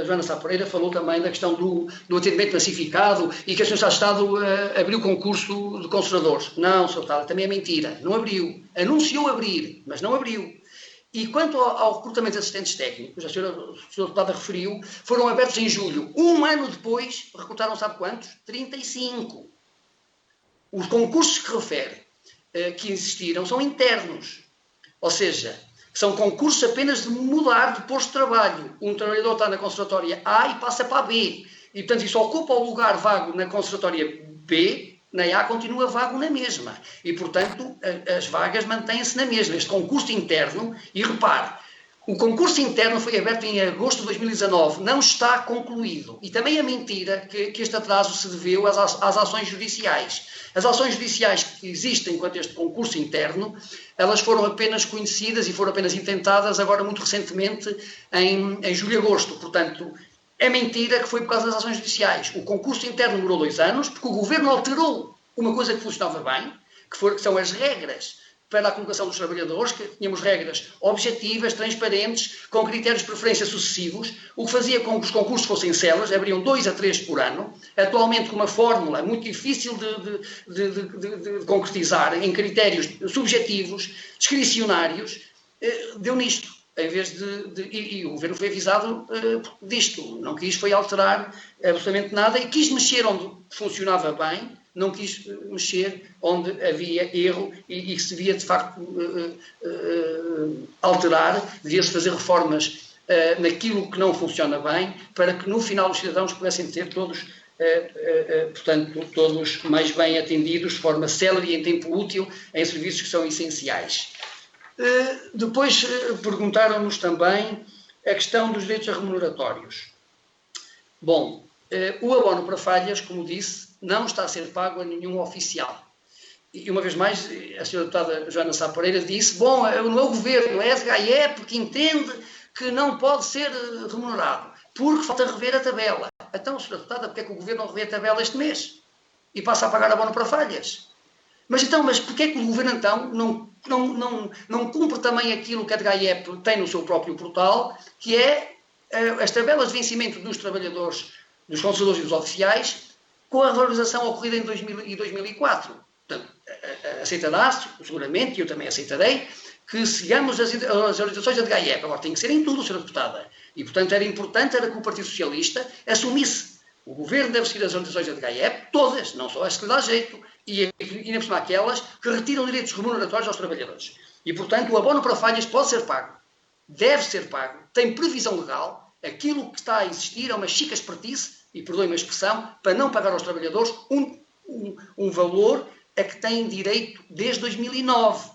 Joana Sá Pereira falou também da questão do atendimento massificado e que a senhora de Estado abriu concurso de conservadores. Não, senhor Deputado, também é mentira. Não abriu. Anunciou abrir, mas não abriu. E quanto ao recrutamento de assistentes técnicos, a senhora Deputada referiu, foram abertos em julho. Um ano depois, recrutaram sabe quantos? 35. Os concursos que refere, que existiram, são internos. Ou seja, são concursos apenas de mudar de posto de trabalho. Um trabalhador está na conservatória A e passa para a B. E, portanto, isso ocupa o lugar vago na conservatória B, na A continua vago na mesma. E, portanto, as vagas mantêm-se na mesma. Este concurso interno, e repare, o concurso interno foi aberto em agosto de 2019, não está concluído. E também é mentira que este atraso se deveu às ações judiciais. As ações judiciais que existem quanto a este concurso interno, elas foram apenas conhecidas e foram apenas intentadas agora muito recentemente em julho e agosto. Portanto, é mentira que foi por causa das ações judiciais. O concurso interno demorou 2 anos, porque o Governo alterou uma coisa que funcionava bem, que são as regras para a colocação dos trabalhadores, que tínhamos regras objetivas, transparentes, com critérios de preferência sucessivos, o que fazia com que os concursos fossem células, abriam 2 a 3 por ano, atualmente com uma fórmula muito difícil de concretizar, em critérios subjetivos, discricionários, deu nisto. Em vez e o Governo foi avisado disto, não quis foi alterar absolutamente nada e quis mexer onde funcionava bem, não quis mexer onde havia erro e se devia de facto alterar, devia-se fazer reformas naquilo que não funciona bem, para que no final os cidadãos pudessem ter todos, portanto, todos mais bem atendidos de forma célere e em tempo útil em serviços que são essenciais. Depois perguntaram-nos também a questão dos direitos remuneratórios. Bom, o abono para falhas, como disse, não está a ser pago a nenhum oficial. E uma vez mais, a senhora deputada Joana Sá Pereira disse, bom, não é o Governo, é a SGAE que entende que não pode ser remunerado, porque falta rever a tabela. Então, senhora deputada, porque é que o Governo não revê a tabela este mês? E passa a pagar abono para falhas? Mas porquê é que o Governo então não cumpre também aquilo que a DGAEP tem no seu próprio portal, que é as tabelas de vencimento dos trabalhadores, dos conselheiros e dos oficiais, com a valorização ocorrida em 2004. Portanto, aceitará-se, seguramente, e eu também aceitarei, que sigamos as orientações da DGAEP. Agora, tem que ser em tudo, senhora deputada. E, portanto, era importante que o Partido Socialista assumisse. O Governo deve seguir as orientações da DGAEP, todas, não só as que lhe dá jeito, e ainda por cima aquelas que retiram direitos remuneratórios aos trabalhadores. E, portanto, o abono para falhas pode ser pago, deve ser pago, tem previsão legal, aquilo que está a existir é uma chica espertice, e perdoe-me a expressão, para não pagar aos trabalhadores um valor a que têm direito desde 2009.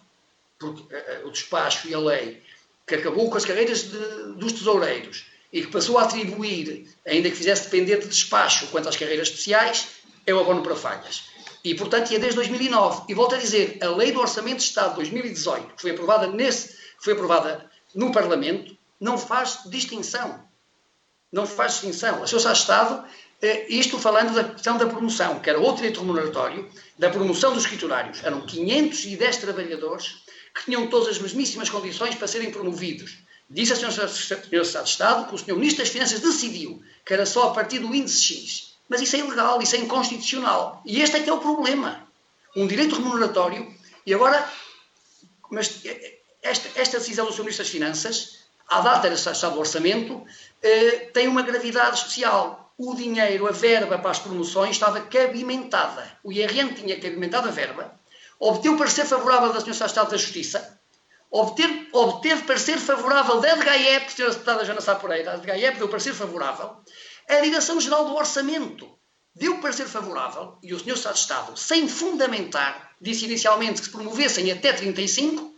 Porque o despacho e a lei que acabou com as carreiras dos tesoureiros e que passou a atribuir, ainda que fizesse depender de despacho quanto às carreiras especiais, é o abono para falhas. E, portanto, é desde 2009. E volto a dizer, a Lei do Orçamento de Estado de 2018, que foi aprovada no Parlamento, não faz distinção. Não faz distinção. A Segurança de Estado, isto falando da questão da promoção, que era outro direito remuneratório, da promoção dos escriturários. Eram 510 trabalhadores que tinham todas as mesmíssimas condições para serem promovidos. Disse a Senhora Secretária de Estado que o Sr. Ministro das Finanças decidiu que era só a partir do índice X. Mas isso é ilegal, isso é inconstitucional. E este é que é o problema. Um direito remuneratório, e agora, mas esta decisão do Sr. Ministro das Finanças, à data do orçamento, tem uma gravidade especial. O dinheiro, a verba para as promoções estava cabimentada. O IRN tinha cabimentado a verba, obteve o parecer favorável da Sra. Secretária de Estado da Justiça, obteve parecer favorável da DGAEP, Sra. Deputada Joana Sá Pereira, a DGAEP deu parecer favorável, a Direção-Geral do Orçamento deu parecer favorável, e o Sr. Secretário de Estado, sem fundamentar, disse inicialmente que se promovessem até 35,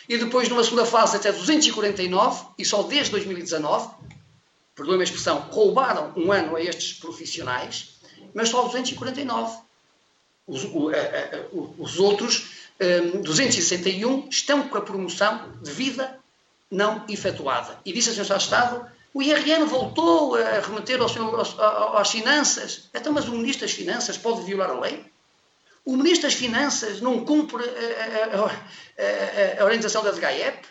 e depois numa segunda fase até 249, e só desde 2019, perdoem-me a expressão, roubaram um ano a estes profissionais, mas só 249. Os outros 261 estão com a promoção de vida não efetuada. E disse a Sra. Secretária de Estado, o IRN voltou a remeter às finanças. Então, mas o Ministro das Finanças pode violar a lei? O Ministro das Finanças não cumpre a orientação da DGAEP?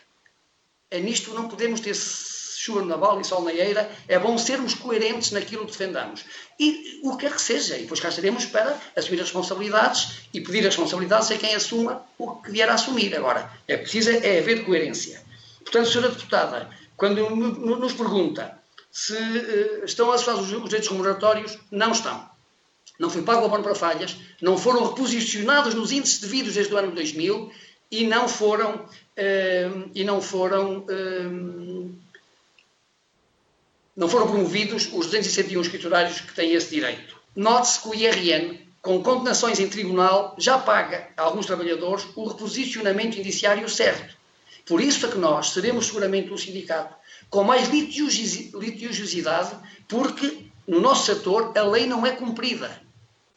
Nisto não podemos ter chuva na bola e sol na eira. É bom sermos coerentes naquilo que defendamos. E o que quer que seja. E depois cá estaremos para assumir as responsabilidades e pedir as responsabilidades a quem assuma o que vier a assumir. Agora, é preciso haver coerência. Portanto, Sra. Deputada, quando nos pergunta se estão associados os direitos remuneratórios, não estão. Não foi pago o abono para falhas, não foram reposicionados nos índices devidos desde o ano 2000 e não foram promovidos os 261 escriturários que têm esse direito. Note-se que o IRN, com condenações em tribunal, já paga a alguns trabalhadores o reposicionamento indiciário certo. Por isso é que nós seremos seguramente um sindicato com mais litigiosidade, porque no nosso setor a lei não é cumprida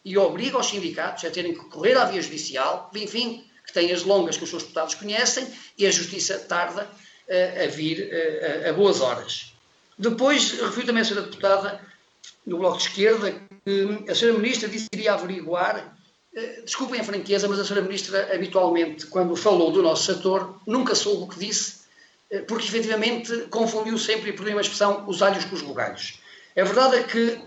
e obriga os sindicatos a terem que correr à via judicial, enfim, que tem as longas que os seus deputados conhecem, e a justiça tarda a vir a boas horas. Depois, refiro também a Sra. Deputada, no Bloco de Esquerda, que a Sra. Ministra disse que iria averiguar. Desculpem a franqueza, mas a Sra. Ministra, habitualmente, quando falou do nosso setor, nunca soube o que disse, porque, efetivamente, confundiu sempre, e por uma expressão, os alhos com os bugalhos. A verdade é que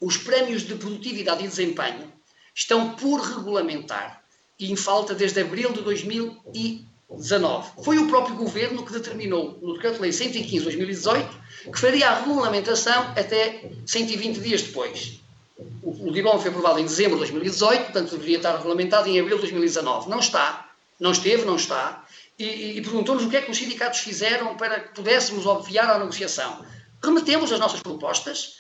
os prémios de produtividade e desempenho estão por regulamentar e em falta desde abril de 2019. Foi o próprio Governo que determinou, no Decreto-Lei 115/2018, que faria a regulamentação até 120 dias depois. O DIBOM foi aprovado em dezembro de 2018, portanto deveria estar regulamentado em abril de 2019. Não está, não esteve, não está. E perguntou-nos o que é que os sindicatos fizeram para que pudéssemos obviar a negociação. Remetemos as nossas propostas,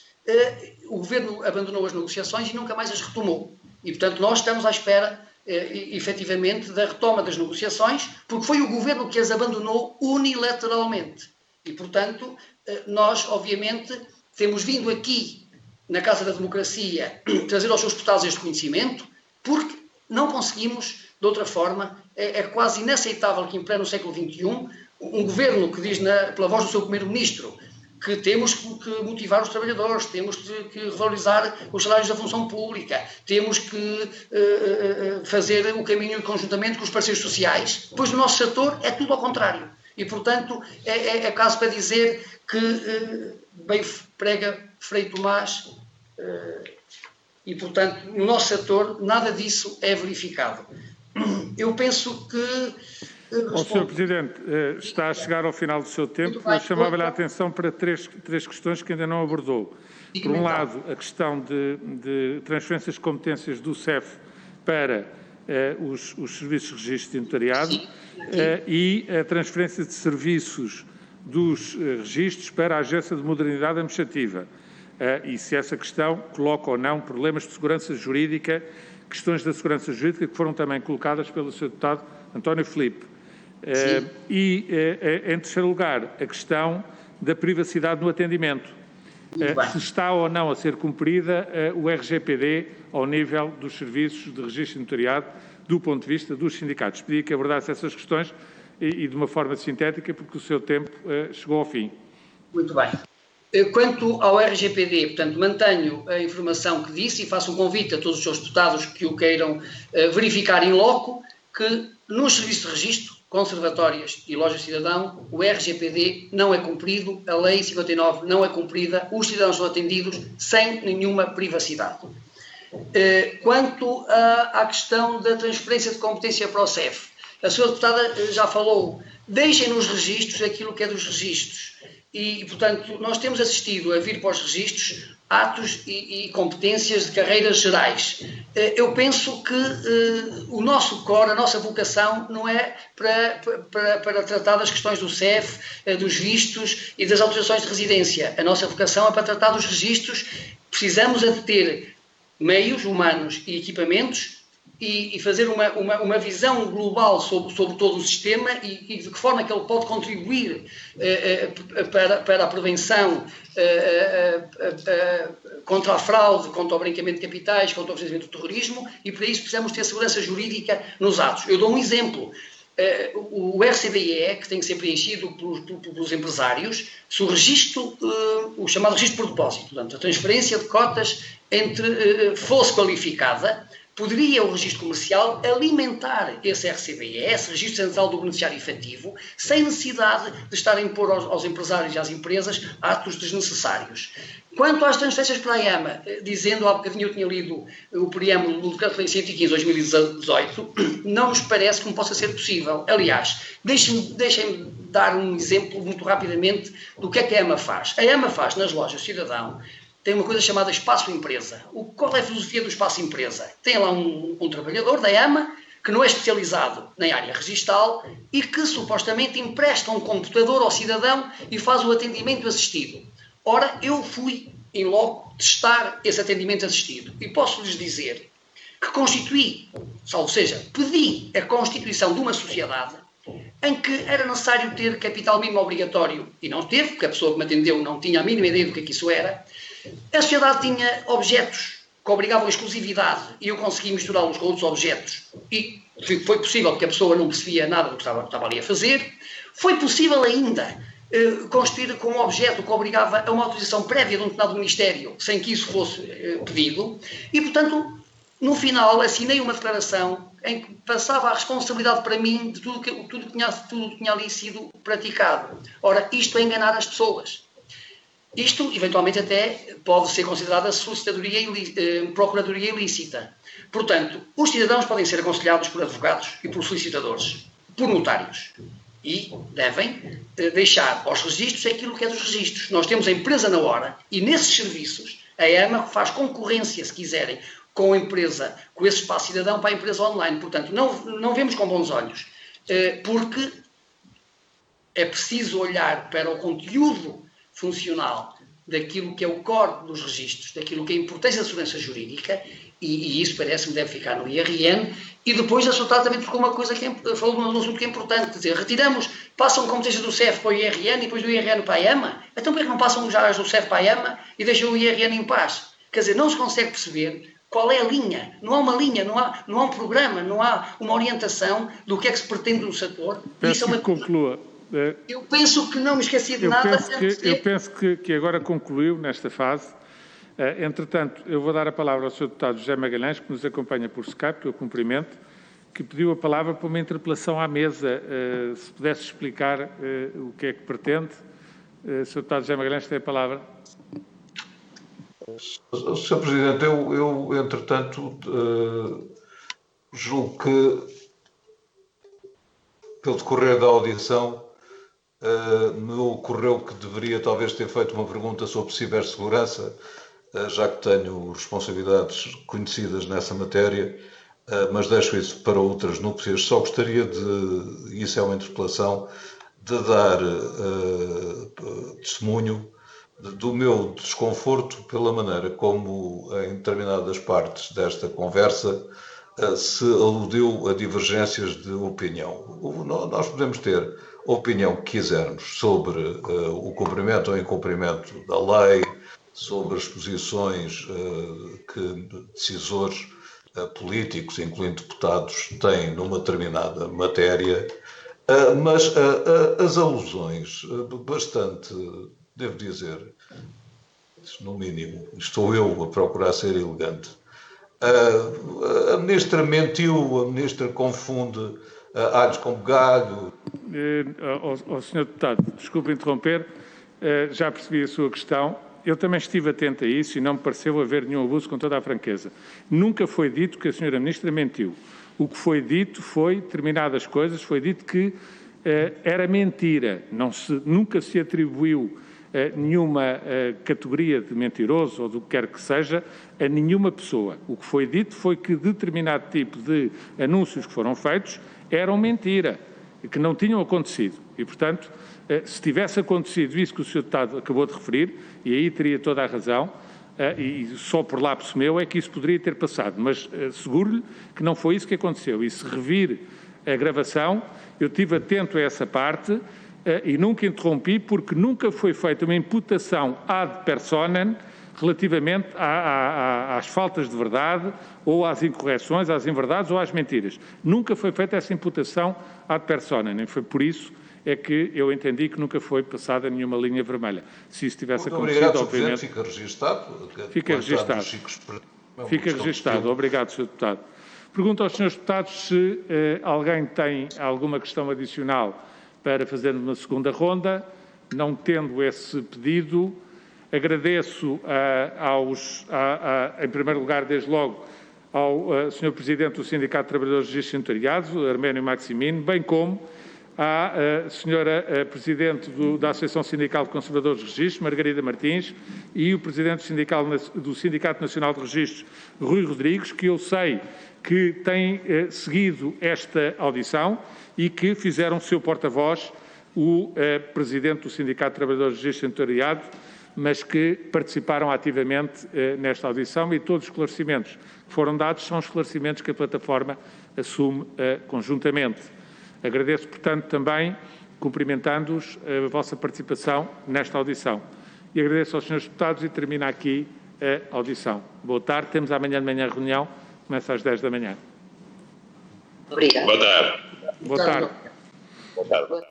o Governo abandonou as negociações e nunca mais as retomou. E, portanto, nós estamos à espera, efetivamente, da retoma das negociações, porque foi o Governo que as abandonou unilateralmente. E, portanto, nós, obviamente, temos vindo aqui, na Casa da Democracia, trazer aos seus deputados este conhecimento, porque não conseguimos, de outra forma, é quase inaceitável que, em pleno século XXI, um Governo que diz, pela voz do seu Primeiro-Ministro, que temos que motivar os trabalhadores, temos que revalorizar os salários da função pública, temos que fazer o caminho conjuntamente com os parceiros sociais, pois no nosso setor é tudo ao contrário. E, portanto, é caso para dizer que bem prega Frei Tomás e, portanto, no nosso setor nada disso é verificado. Eu penso que... Sr. Presidente, está a chegar ao final do seu tempo. Eu chamava-lhe a atenção para três questões que ainda não abordou. Por um lado, a questão de transferências de competências do CEF para os serviços de registro de notariado e a transferência de serviços dos registros para a Agência de Modernidade Administrativa. E se essa questão coloca ou não problemas de segurança jurídica, questões da segurança jurídica que foram também colocadas pelo Sr. Deputado António Filipe. E, em terceiro lugar, a questão da privacidade no atendimento. Se está ou não a ser cumprida o RGPD ao nível dos serviços de registro de notariado, do ponto de vista dos sindicatos. Pedi que abordasse essas questões e de uma forma sintética, porque o seu tempo chegou ao fim. Muito bem. Quanto ao RGPD, portanto, mantenho a informação que disse e faço um convite a todos os seus deputados que o queiram verificar in loco, que nos serviços de registro, conservatórias e lojas de cidadão, o RGPD não é cumprido, a Lei 59 não é cumprida, os cidadãos são atendidos sem nenhuma privacidade. Quanto à questão da transferência de competência para o CEF, a senhora deputada já falou, deixem nos registros aquilo que é dos registros. E, portanto, nós temos assistido a vir para os registros atos e competências de carreiras gerais. Eu penso que o nosso core, a nossa vocação, não é para tratar das questões do CEF, dos vistos e das autorizações de residência. A nossa vocação é para tratar dos registros. Precisamos de ter meios humanos e equipamentos e fazer uma visão global sobre todo o sistema e de que forma que ele pode contribuir para a prevenção contra a fraude, contra o branqueamento de capitais, contra o financiamento do terrorismo, e para isso precisamos ter segurança jurídica nos atos. Eu dou um exemplo. O RCBE, que tem que ser preenchido pelos empresários, se o registro, o chamado registro por depósito, portanto, a transferência de cotas fosse qualificada, poderia o registro comercial alimentar esse RCBE, esse registro central do beneficiário efetivo, sem necessidade de estar a impor aos empresários e às empresas atos desnecessários. Quanto às transferências para a EMA, dizendo há bocadinho eu tinha lido o preâmbulo do Decreto-Lei 115/2018, não nos parece como possa ser possível. Aliás, deixem-me dar um exemplo muito rapidamente do que a EMA faz. A EMA faz nas lojas Cidadão, tem uma coisa chamada espaço empresa. Qual é a filosofia do espaço empresa? Tem lá um trabalhador da EMA que não é especializado na área registal e que supostamente empresta um computador ao cidadão e faz o atendimento assistido. Ora, eu fui em loco testar esse atendimento assistido e posso-lhes dizer que constituí, ou seja, pedi a constituição de uma sociedade em que era necessário ter capital mínimo obrigatório e não teve, porque a pessoa que me atendeu não tinha a mínima ideia do que isso era. A sociedade tinha objetos que obrigavam a exclusividade e eu consegui misturá-los com outros objetos e foi possível porque a pessoa não percebia nada do que estava ali a fazer. Foi possível ainda constituir com um objeto que obrigava a uma autorização prévia de um determinado ministério sem que isso fosse pedido e, portanto, no final assinei uma declaração em que passava a responsabilidade para mim de tudo que tinha ali sido praticado. Ora, isto é enganar as pessoas. Isto, eventualmente, até pode ser considerada procuradoria ilícita. Portanto, os cidadãos podem ser aconselhados por advogados e por solicitadores, por notários. E devem deixar aos registros aquilo que é dos registros. Nós temos a empresa na hora e, nesses serviços, a EMA faz concorrência, se quiserem, com a empresa, com esse espaço cidadão para a empresa online. Portanto, não vemos com bons olhos, porque é preciso olhar para o conteúdo funcional daquilo que é o core dos registros, daquilo que é a importância da segurança jurídica, e isso parece-me deve ficar no IRN, e depois assaltar também porque uma coisa que falou de um assunto que é importante, quer dizer, passam competências do CEF para o IRN e depois do IRN para a EMA, então por que não passam já as do CEF para a EMA e deixam o IRN em paz? Quer dizer, não se consegue perceber qual é a linha, não há uma linha, não há um programa, não há uma orientação do que é que se pretende no setor. Peço que conclua. Eu penso que não me esqueci de nada. Eu penso que agora concluiu nesta fase. Entretanto, eu vou dar a palavra ao Sr. Deputado José Magalhães, que nos acompanha por Skype, que eu cumprimento, que pediu a palavra para uma interpelação à mesa. Se pudesse explicar o que é que pretende. Sr. Deputado José Magalhães tem a palavra. Sr. Presidente, eu entretanto, julgo que, pelo decorrer da audição, me ocorreu que deveria talvez ter feito uma pergunta sobre cibersegurança, já que tenho responsabilidades conhecidas nessa matéria, mas deixo isso para outras núpcias. Só gostaria de, isso é uma interpelação, de dar testemunho do meu desconforto pela maneira como, em determinadas partes desta conversa, se aludiu a divergências de opinião. Nós podemos ter a opinião que quisermos sobre o cumprimento ou incumprimento da lei, sobre as posições que decisores políticos, incluindo deputados, têm numa determinada matéria, mas as alusões bastante devo dizer, no mínimo, estou eu a procurar ser elegante. A ministra mentiu, a ministra confunde alhos com bugalho. Ao Sr. Deputado, desculpe interromper, já percebi a sua questão. Eu também estive atento a isso e não me pareceu haver nenhum abuso, com toda a franqueza. Nunca foi dito que a Sra. Ministra mentiu. O que foi dito foi, determinadas coisas, foi dito que era mentira. Nunca se atribuiu nenhuma categoria de mentiroso ou do que quer que seja a nenhuma pessoa. O que foi dito foi que determinado tipo de anúncios que foram feitos eram mentira, que não tinham acontecido. E, portanto, se tivesse acontecido isso que o Sr. Deputado acabou de referir, e aí teria toda a razão, e só por lapso meu é que isso poderia ter passado, mas asseguro-lhe que não foi isso que aconteceu. E se revir a gravação, eu estive atento a essa parte e nunca interrompi, porque nunca foi feita uma imputação ad personam relativamente às faltas de verdade ou às incorreções, às inverdades ou às mentiras. Nunca foi feita essa imputação ad personam, e foi por isso é que eu entendi que nunca foi passada nenhuma linha vermelha. Se isso tivesse acontecido, obrigado, obviamente... Fica registado. Fica registado. Fica registado. Obrigado, Sr. Deputado. Pergunto aos Srs. Deputados se alguém tem alguma questão adicional para fazer uma segunda ronda. Não tendo esse pedido, agradeço em primeiro lugar, desde logo, ao Sr. Presidente do Sindicato de Trabalhadores de Registro e Notariado, Herménio Maximino, bem como à Sra. Presidente da Associação Sindical de Conservadores de Registros, Margarida Martins, e o Presidente do Sindicato Nacional de Registros, Rui Rodrigues, que eu sei que têm seguido esta audição e que fizeram o seu porta-voz, o Presidente do Sindicato de Trabalhadores de Registro e Notariado, mas que participaram ativamente nesta audição, e todos os esclarecimentos que foram dados são esclarecimentos que a plataforma assume conjuntamente. Agradeço, portanto, também, cumprimentando-os, a vossa participação nesta audição. E agradeço aos Srs. Deputados e termino aqui a audição. Boa tarde. Temos amanhã de manhã a reunião. Começa às 10 da manhã. Obrigado. Boa tarde. Boa tarde. Boa tarde.